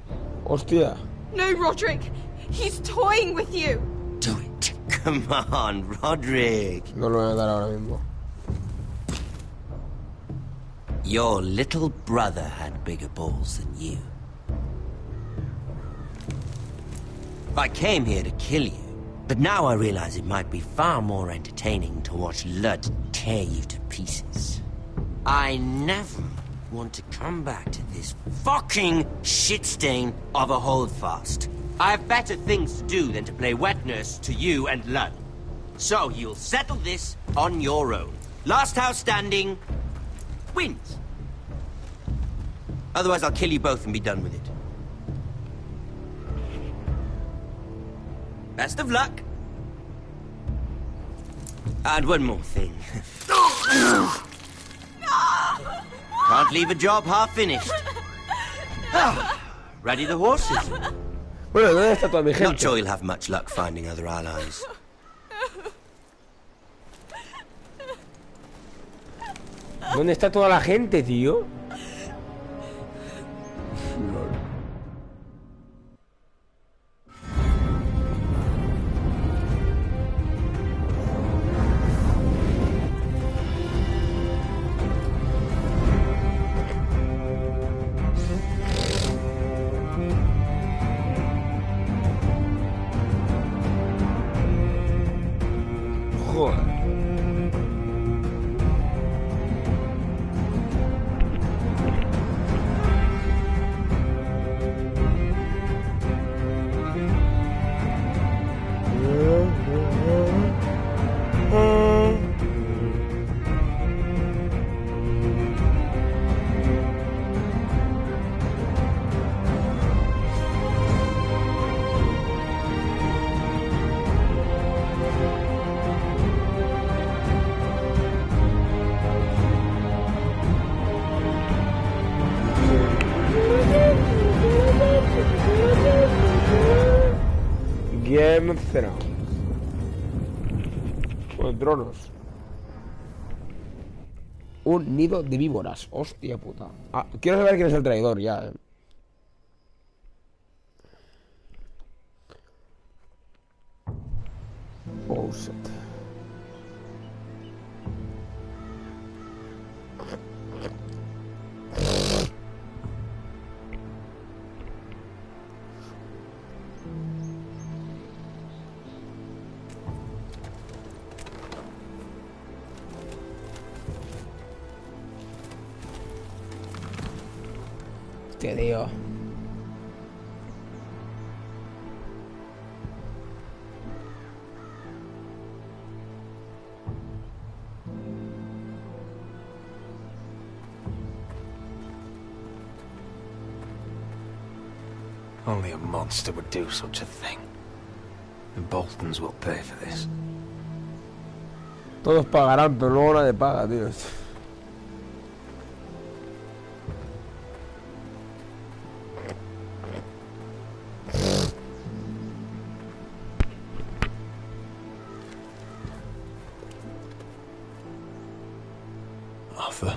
Hostia. No, Roderick. He's toying with you. Do it. Come on, Roderick. No lo voy a dar ahora mismo. Your little brother had bigger balls than you. I came here to kill you, but now I realize it might be far more entertaining to watch Lud tear you to pieces. I never want to come back to this fucking shit stain of a holdfast. I have better things to do than to play wet nurse to you and Lud. So you'll settle this on your own. Last house standing wins. Otherwise I'll kill you both and be done with it. Best of luck. And one more thing. Can't leave a job half finished. Ready the horses? Bueno, ¿dónde está toda mi gente? Not sure you'll have much luck finding other allies. ¿Dónde está toda la gente, tío? Game of Thrones. Con tronos. Un nido de víboras. Hostia puta. Ah, quiero saber quién es el traidor ya. Oh shit. Tío. Only a monster would do such a thing. The Boltons will pay for this. Todos pagarán, pero luego nadie paga, tío. Arthur.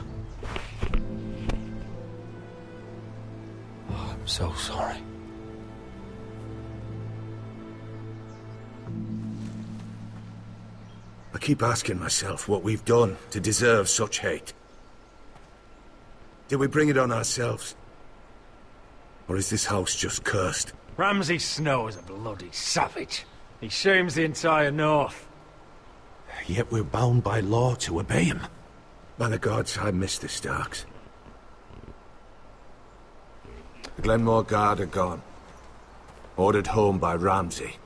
Oh, I'm so sorry. I keep asking myself what we've done to deserve such hate. Did we bring it on ourselves? Or is this house just cursed? Ramsay Snow is a bloody savage. He shames the entire North. Yet we're bound by law to obey him. By the gods, I miss the Starks. The Glenmore Guard are gone. Ordered home by Ramsay.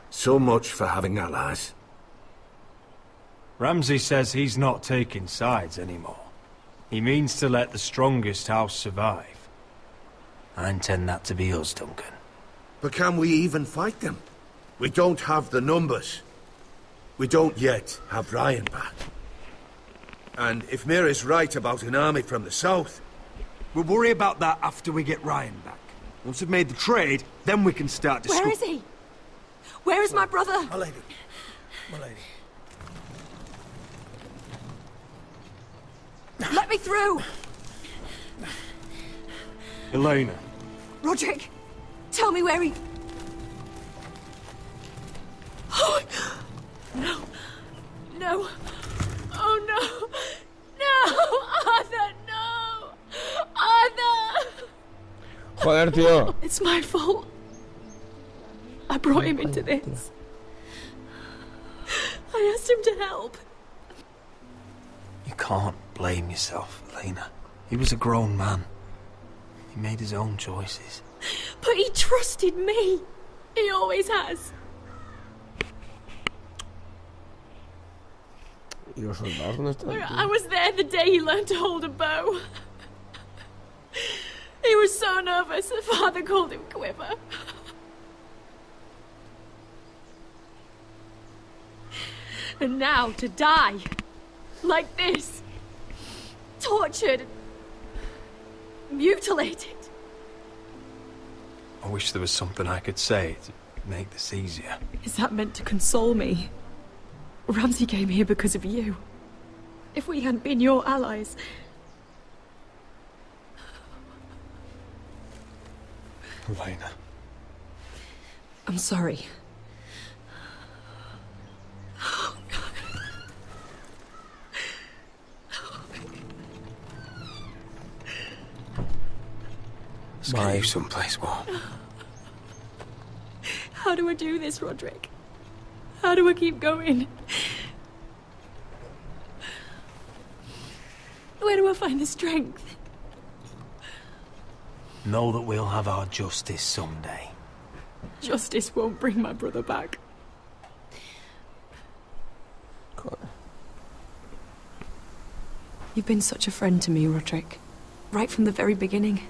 So much for having allies. Ramsay says he's not taking sides anymore. He means to let the strongest house survive. I intend that to be us, Duncan. But can we even fight them? We don't have the numbers. We don't yet have Ryan back. And if Mira's right about an army from the south, We'll worry about that after we get Ryan back. Once we've made the trade, then we can start discussing. Where is he? Where is my brother? My lady. My lady. Let me through! Elena. Roderick, tell me where he... Oh, no. No. Oh, no. No! Arthur, no! Arthur! Joder, tío. It's my fault. I brought him into this. I asked him to help. You can't blame yourself, Elena. He was a grown man. He made his own choices. But he trusted me. He always has. ¿Y los soldados dónde están? I was there the day he learned to hold a bow. He was so nervous, the father called him Quiver. And now to die. Like this. Tortured. Mutilated. I wish there was something I could say to make this easier. Is that meant to console me? Ramsay came here because of you. If we hadn't been your allies... Elena. I'm sorry. Let's get you someplace warm. How do I do this, Roderick? How do I keep going? Where do I find the strength? Know that we'll have our justice someday. Justice won't bring my brother back. You've been such a friend to me, Roderick. Right from the very beginning.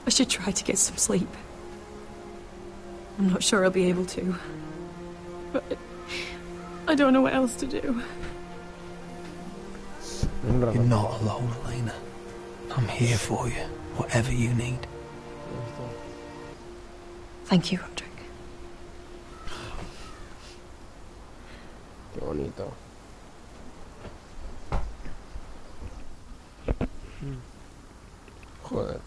I should try to get some sleep. I'm not sure I'll be able to. But I don't know what else to do. You're not alone, Elena. I'm here for you, whatever you need. Thank you, Roderick. Qué bonito. Joder.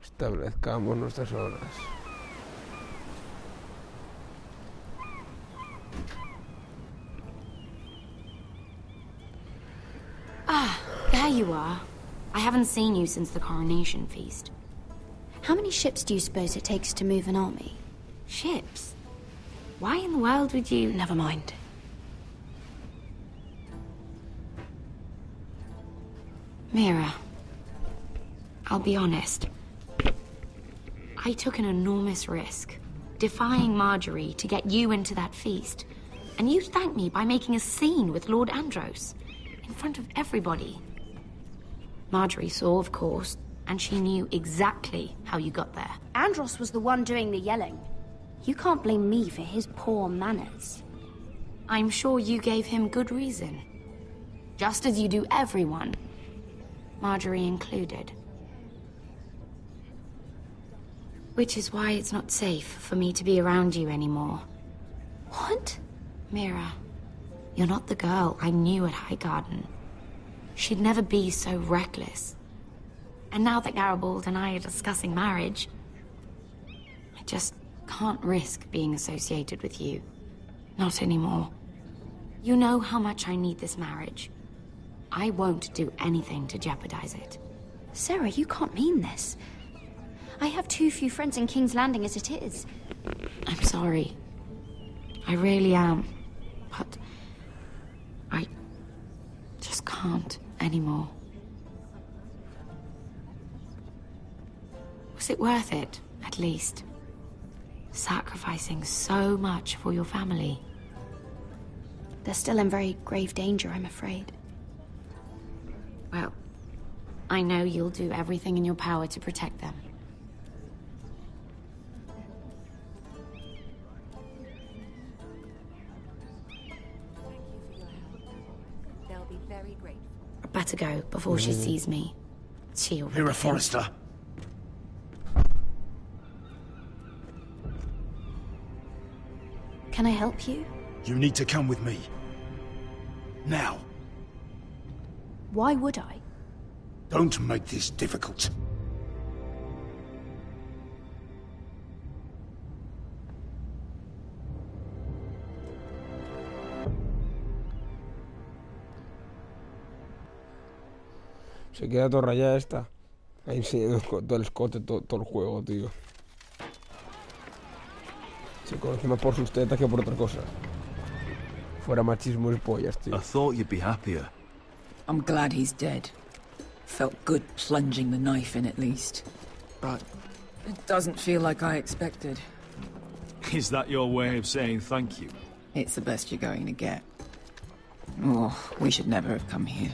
Establezcamos nuestras horas. Ah, there you are. I haven't seen you since the coronation feast. How many ships do you suppose it takes to move an army? Ships? Why in the world would you... Never mind. Mira, I'll be honest. I took an enormous risk, defying Marjorie to get you into that feast. And you thanked me by making a scene with Lord Andros, in front of everybody. Marjorie saw, of course, and she knew exactly how you got there. Andros was the one doing the yelling. You can't blame me for his poor manners. I'm sure you gave him good reason. Just as you do everyone. Marjorie included. Which is why it's not safe for me to be around you anymore. What? Mira, you're not the girl I knew at Highgarden. She'd never be so reckless. And now that Garibald and I are discussing marriage, I just can't risk being associated with you. Not anymore. You know how much I need this marriage. I won't do anything to jeopardize it. Sarah, you can't mean this. I have too few friends in King's Landing as it is. I'm sorry. I really am. But I just can't anymore. Was it worth it, at least? Sacrificing so much for your family. They're still in very grave danger, I'm afraid. Well, I know you'll do everything in your power to protect them. They'll be very grateful. I'd better go before she sees me. You're a Forrester. Can I help you? You need to come with me. Now. Why would I? Don't make this difficult. Se queda todo rayada esta. Ahí enseñando todo el escote, todo el juego, tío. Se conoce más por sus tetas que por otra cosa. Fuera machismo y pollas, tío. I thought you'd be happier. I'm glad he's dead. Felt good plunging the knife in at least. But it doesn't feel like I expected. Is that your way of saying thank you? It's the best you're going to get. Oh, we should never have come here.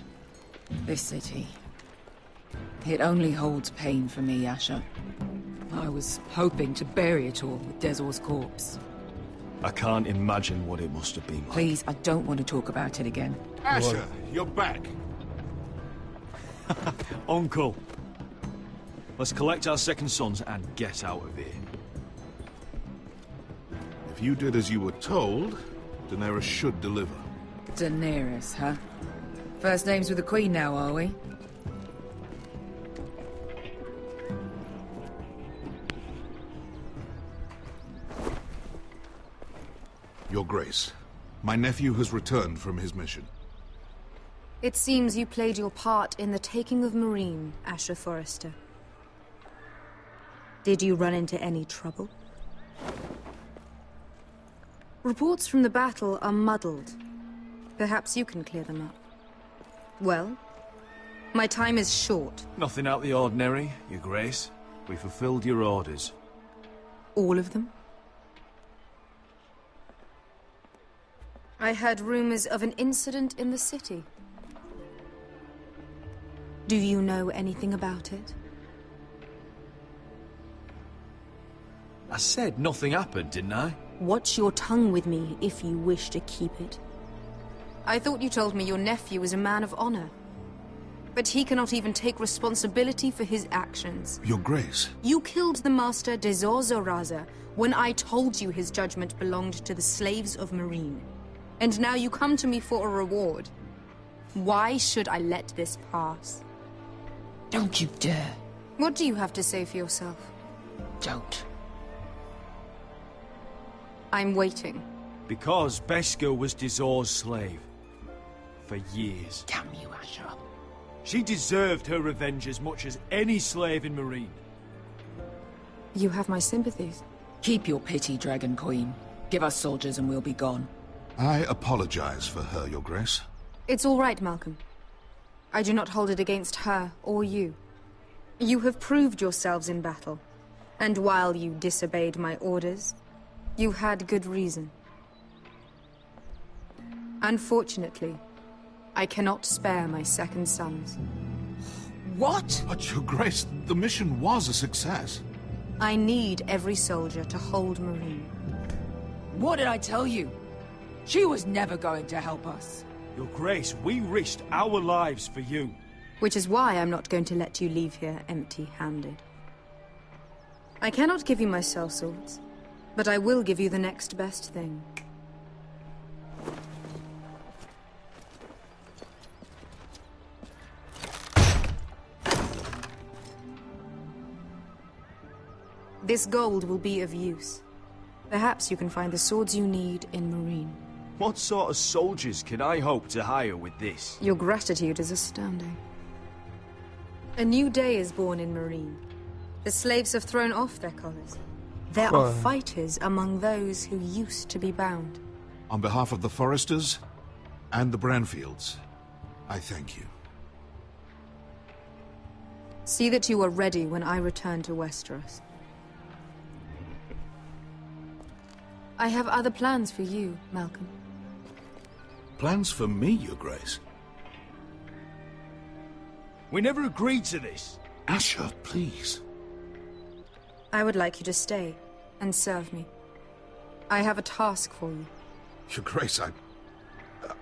This city. It only holds pain for me, Asher. I was hoping to bury it all with Dezor's corpse. I can't imagine what it must have been like. Please, I don't want to talk about it again. Asher, you're back. Uncle. Let's collect our second sons and get out of here. If you did as you were told, Daenerys should deliver. Daenerys, huh? First names with the Queen now, are we? Your Grace, my nephew has returned from his mission. It seems you played your part in the taking of Meereen, Asher Forrester. Did you run into any trouble? Reports from the battle are muddled. Perhaps you can clear them up. Well, my time is short. Nothing out of the ordinary, Your Grace. We fulfilled your orders. All of them? I heard rumors of an incident in the city. Do you know anything about it? I said nothing happened, didn't I? Watch your tongue with me if you wish to keep it. I thought you told me your nephew was a man of honor. But he cannot even take responsibility for his actions. Your Grace. You killed the master Dezor Zoraza when I told you his judgment belonged to the slaves of Meereen. And now you come to me for a reward. Why should I let this pass? Don't you dare. What do you have to say for yourself? Don't. I'm waiting. Because Beskha was Dezor's slave. For years. Damn you, Asher. She deserved her revenge as much as any slave in Meereen. You have my sympathies. Keep your pity, Dragon Queen. Give us soldiers and we'll be gone. I apologize for her, Your Grace. It's all right, Malcolm. I do not hold it against her or you. You have proved yourselves in battle. And while you disobeyed my orders, you had good reason. Unfortunately, I cannot spare my second sons. What? But, Your Grace, the mission was a success. I need every soldier to hold Meereen. What did I tell you? She was never going to help us. Your Grace, we risked our lives for you. Which is why I'm not going to let you leave here empty-handed. I cannot give you my sellswords, but I will give you the next best thing. This gold will be of use. Perhaps you can find the swords you need in Meereen. What sort of soldiers can I hope to hire with this? Your gratitude is astounding. A new day is born in Meereen. The slaves have thrown off their collars. There are fighters among those who used to be bound. On behalf of the Forresters and the Branfields, I thank you. See that you are ready when I return to Westeros. I have other plans for you, Malcolm. Plans for me, Your Grace? We never agreed to this. Asher, please. I would like you to stay and serve me. I have a task for you. Your Grace,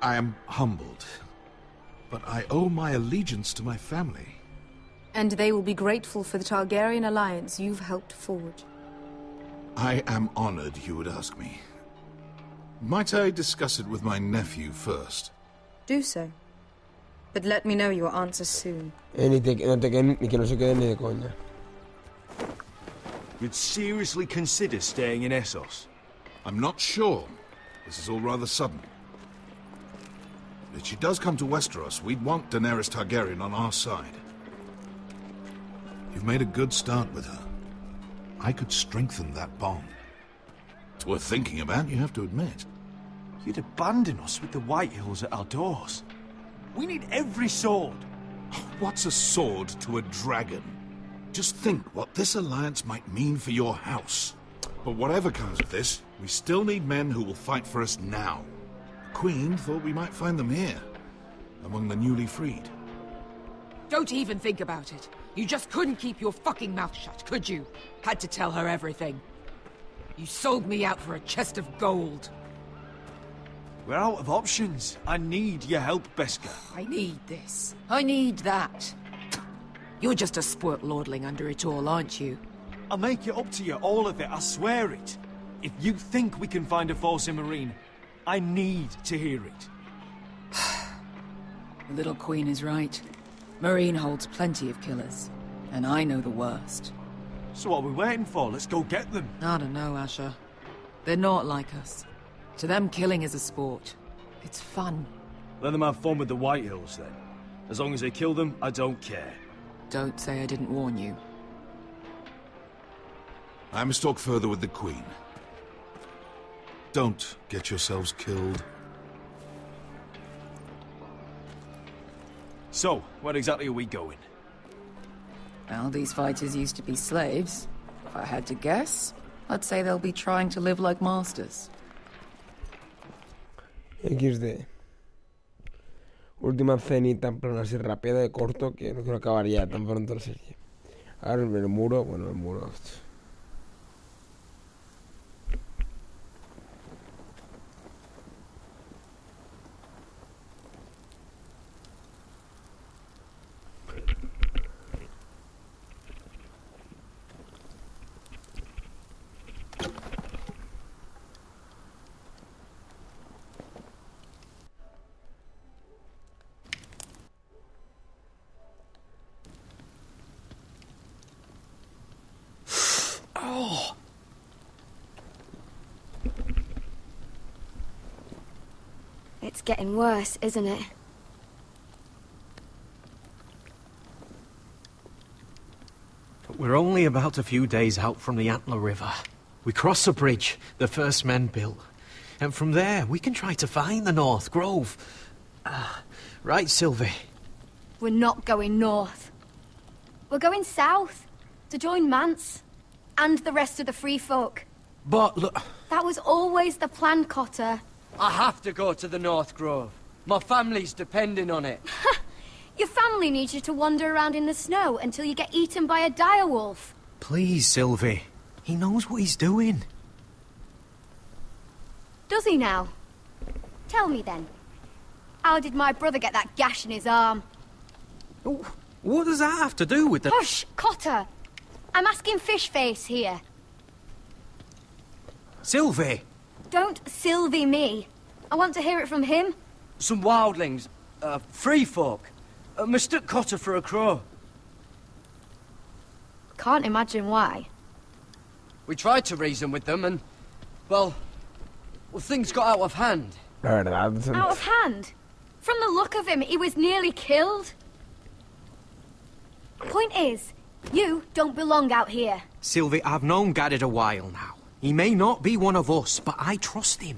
I am humbled, but I owe my allegiance to my family. And they will be grateful for the Targaryen alliance you've helped forge. I am honored you would ask me. Might I discuss it with my nephew first? Do so. But let me know your answer soon. Ni que no se quede ni de coña. You'd seriously consider staying in Essos? I'm not sure. This is all rather sudden. If she does come to Westeros, we'd want Daenerys Targaryen on our side. You've made a good start with her. I could strengthen that bond. It's worth thinking about, you have to admit. You'd abandon us with the Whitehills at our doors. We need every sword. What's a sword to a dragon? Just think what this alliance might mean for your house. But whatever comes of this, we still need men who will fight for us now. The Queen thought we might find them here, among the newly freed. Don't even think about it. You just couldn't keep your fucking mouth shut, could you? Had to tell her everything. You sold me out for a chest of gold. We're out of options. I need your help, Beskha. I need this. I need that. You're just a spoilt lordling under it all, aren't you? I'll make it up to you, all of it, I swear it. If you think we can find a force in Marine, I need to hear it. The little queen is right. Marine holds plenty of killers, and I know the worst. So what are we waiting for? Let's go get them. I don't know, Asher. They're not like us. To them, killing is a sport. It's fun. Let them have fun with the Whitehills, then. As long as they kill them, I don't care. Don't say I didn't warn you. I must talk further with the Queen. Don't get yourselves killed. So, where exactly are we going? Well, these fighters used to be slaves. If I had to guess, I'd say they'll be trying to live like masters. XD. Última cenita en plan así rápida de corto que no quiero acabar ya tan pronto la serie. Ahora el muro, bueno, el muro. It's getting worse, isn't it? We're only about a few days out from the Antler River. We cross the bridge the first men built. And from there, we can try to find the North Grove. Right, Sylvie? We're not going north. We're going south, to join Mance, and the rest of the Free Folk. But look... That was always the plan, Cotter. I have to go to the North Grove. My family's depending on it. Your family needs you to wander around in the snow until you get eaten by a direwolf. Please, Sylvie. He knows what he's doing. Does he now? Tell me then. How did my brother get that gash in his arm? What does that have to do with the... Hush, Cotter! I'm asking Fishface here. Sylvie! Don't Sylvie me. I want to hear it from him. Some wildlings. Free folk. Mistook Cotter for a crow. Can't imagine why. We tried to reason with them and... Well, things got out of hand. Out of hand? From the look of him, he was nearly killed. Point is, you don't belong out here. Sylvie, I've known Garrett a while now. He may not be one of us, but I trust him.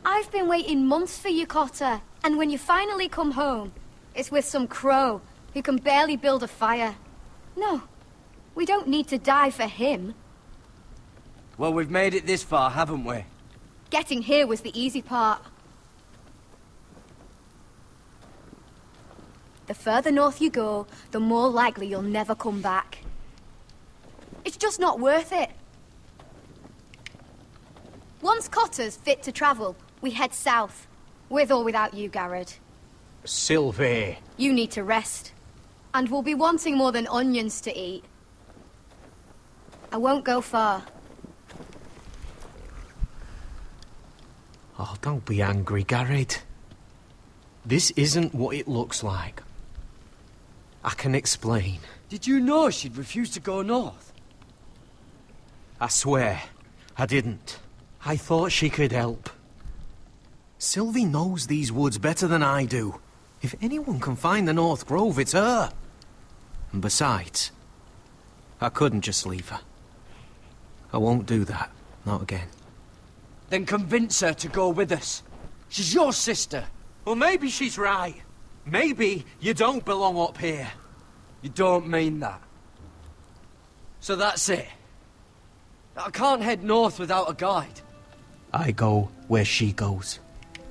I've been waiting months for you, Cotter. And when you finally come home, it's with some crow who can barely build a fire. No, we don't need to die for him. Well, we've made it this far, haven't we? Getting here was the easy part. The further north you go, the more likely you'll never come back. It's just not worth it. Once Cotter's fit to travel, we head south. With or without you, Garrett. Sylvie. You need to rest. And we'll be wanting more than onions to eat. I won't go far. Oh, don't be angry, Garrett. This isn't what it looks like. I can explain. Did you know she'd refuse to go north? I swear, I didn't. I thought she could help. Sylvie knows these woods better than I do. If anyone can find the North Grove, it's her. And besides, I couldn't just leave her. I won't do that. Not again. Then convince her to go with us. She's your sister. Well, maybe she's right. Maybe you don't belong up here. You don't mean that. So that's it. I can't head north without a guide. I go where she goes.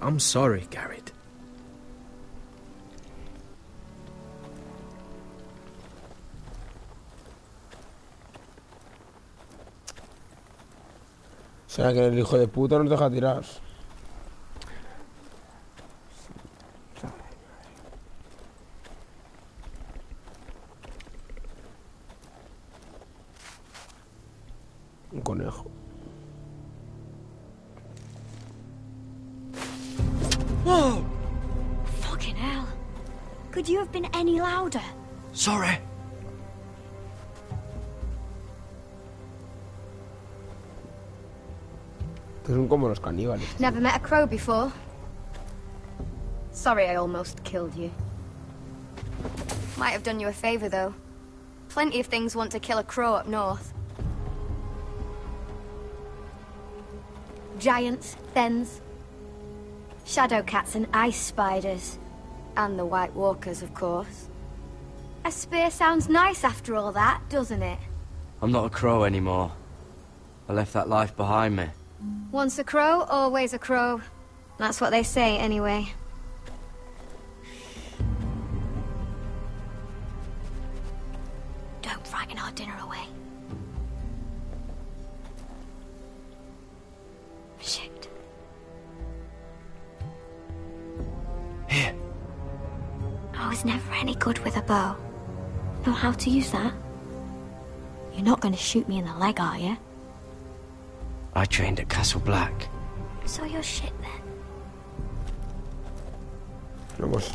I'm sorry, Garrett. O sea que el hijo de puta nos deja tirados. Un conejo. Whoa! Fucking hell. Could you have been any louder? Sorry. Son como los caníbales. Never met a crow before. Sorry I almost killed you. Might have done you a favor, though. Plenty of things want to kill a crow up north. Giants, thens, shadow cats and ice spiders. And the White Walkers, of course. A spear sounds nice after all that, doesn't it? I'm not a crow anymore. I left that life behind me. Once a crow, always a crow. That's what they say, anyway. Don't frighten our dinner away. Shit. Here. I was never any good with a bow. Know how to use that? You're not going to shoot me in the leg, are you? I trained at Castle Black. So you're shit then. Vamos.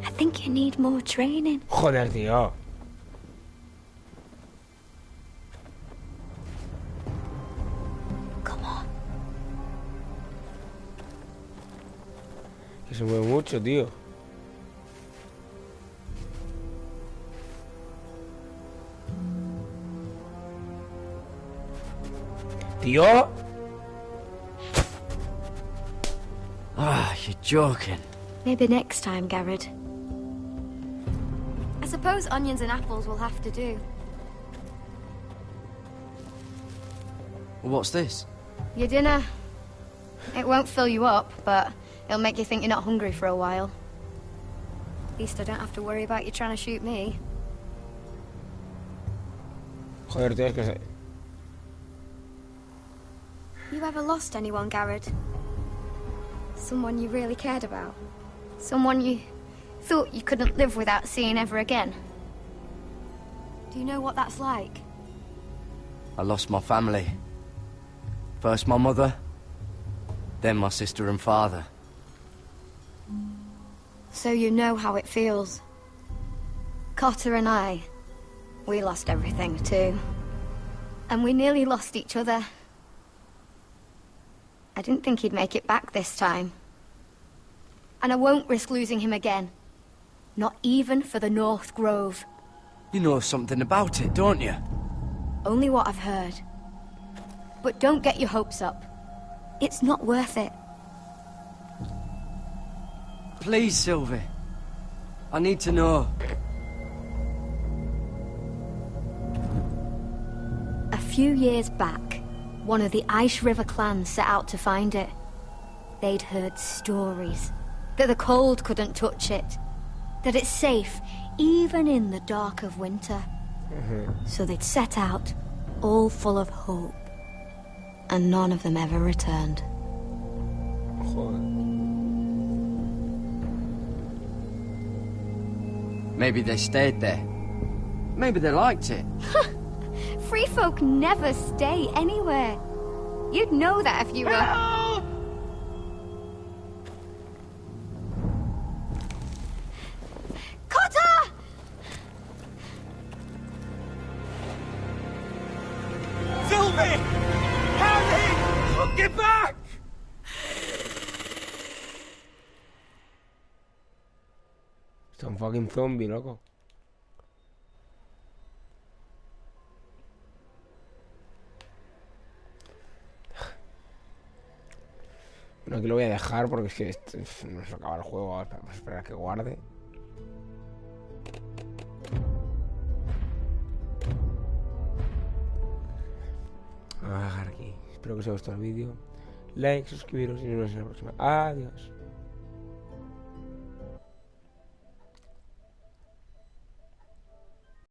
I think you need more training. Joder, tío. Come on. Que se mueve mucho, tío. Tío. Ah, you're joking. Maybe next time, Garrett. I suppose onions and apples will have to do. What's this? Your dinner. It won't fill you up, but it'll make you think you're not hungry for a while. At least I don't have to worry about you trying to shoot me. Joder, tío, es que se... You ever lost anyone, Garrett? Someone you really cared about? Someone you thought you couldn't live without seeing ever again? Do you know what that's like? I lost my family. First my mother, then my sister and father. So you know how it feels. Cotter and I, we lost everything too. And we nearly lost each other. I didn't think he'd make it back this time. And I won't risk losing him again. Not even for the North Grove. You know something about it, don't you? Only what I've heard. But don't get your hopes up. It's not worth it. Please, Sylvie. I need to know. A few years back, one of the Ice River clans set out to find it. They'd heard stories. That the cold couldn't touch it. That it's safe, even in the dark of winter. So they'd set out, all full of hope, and none of them ever returned. Maybe they stayed there. Maybe they liked it. Free folk never stay anywhere. You'd know that if you were... Help! Cotter! Sylvie! Harry! Get back! Es un fucking zombie, loco. Bueno, aquí lo voy a dejar porque es que no se acaba el juego. Vamos a esperar a que guarde. Voy a dejar aquí. Espero que os haya gustado el vídeo. Like, suscribiros y nos vemos en la próxima. Adiós.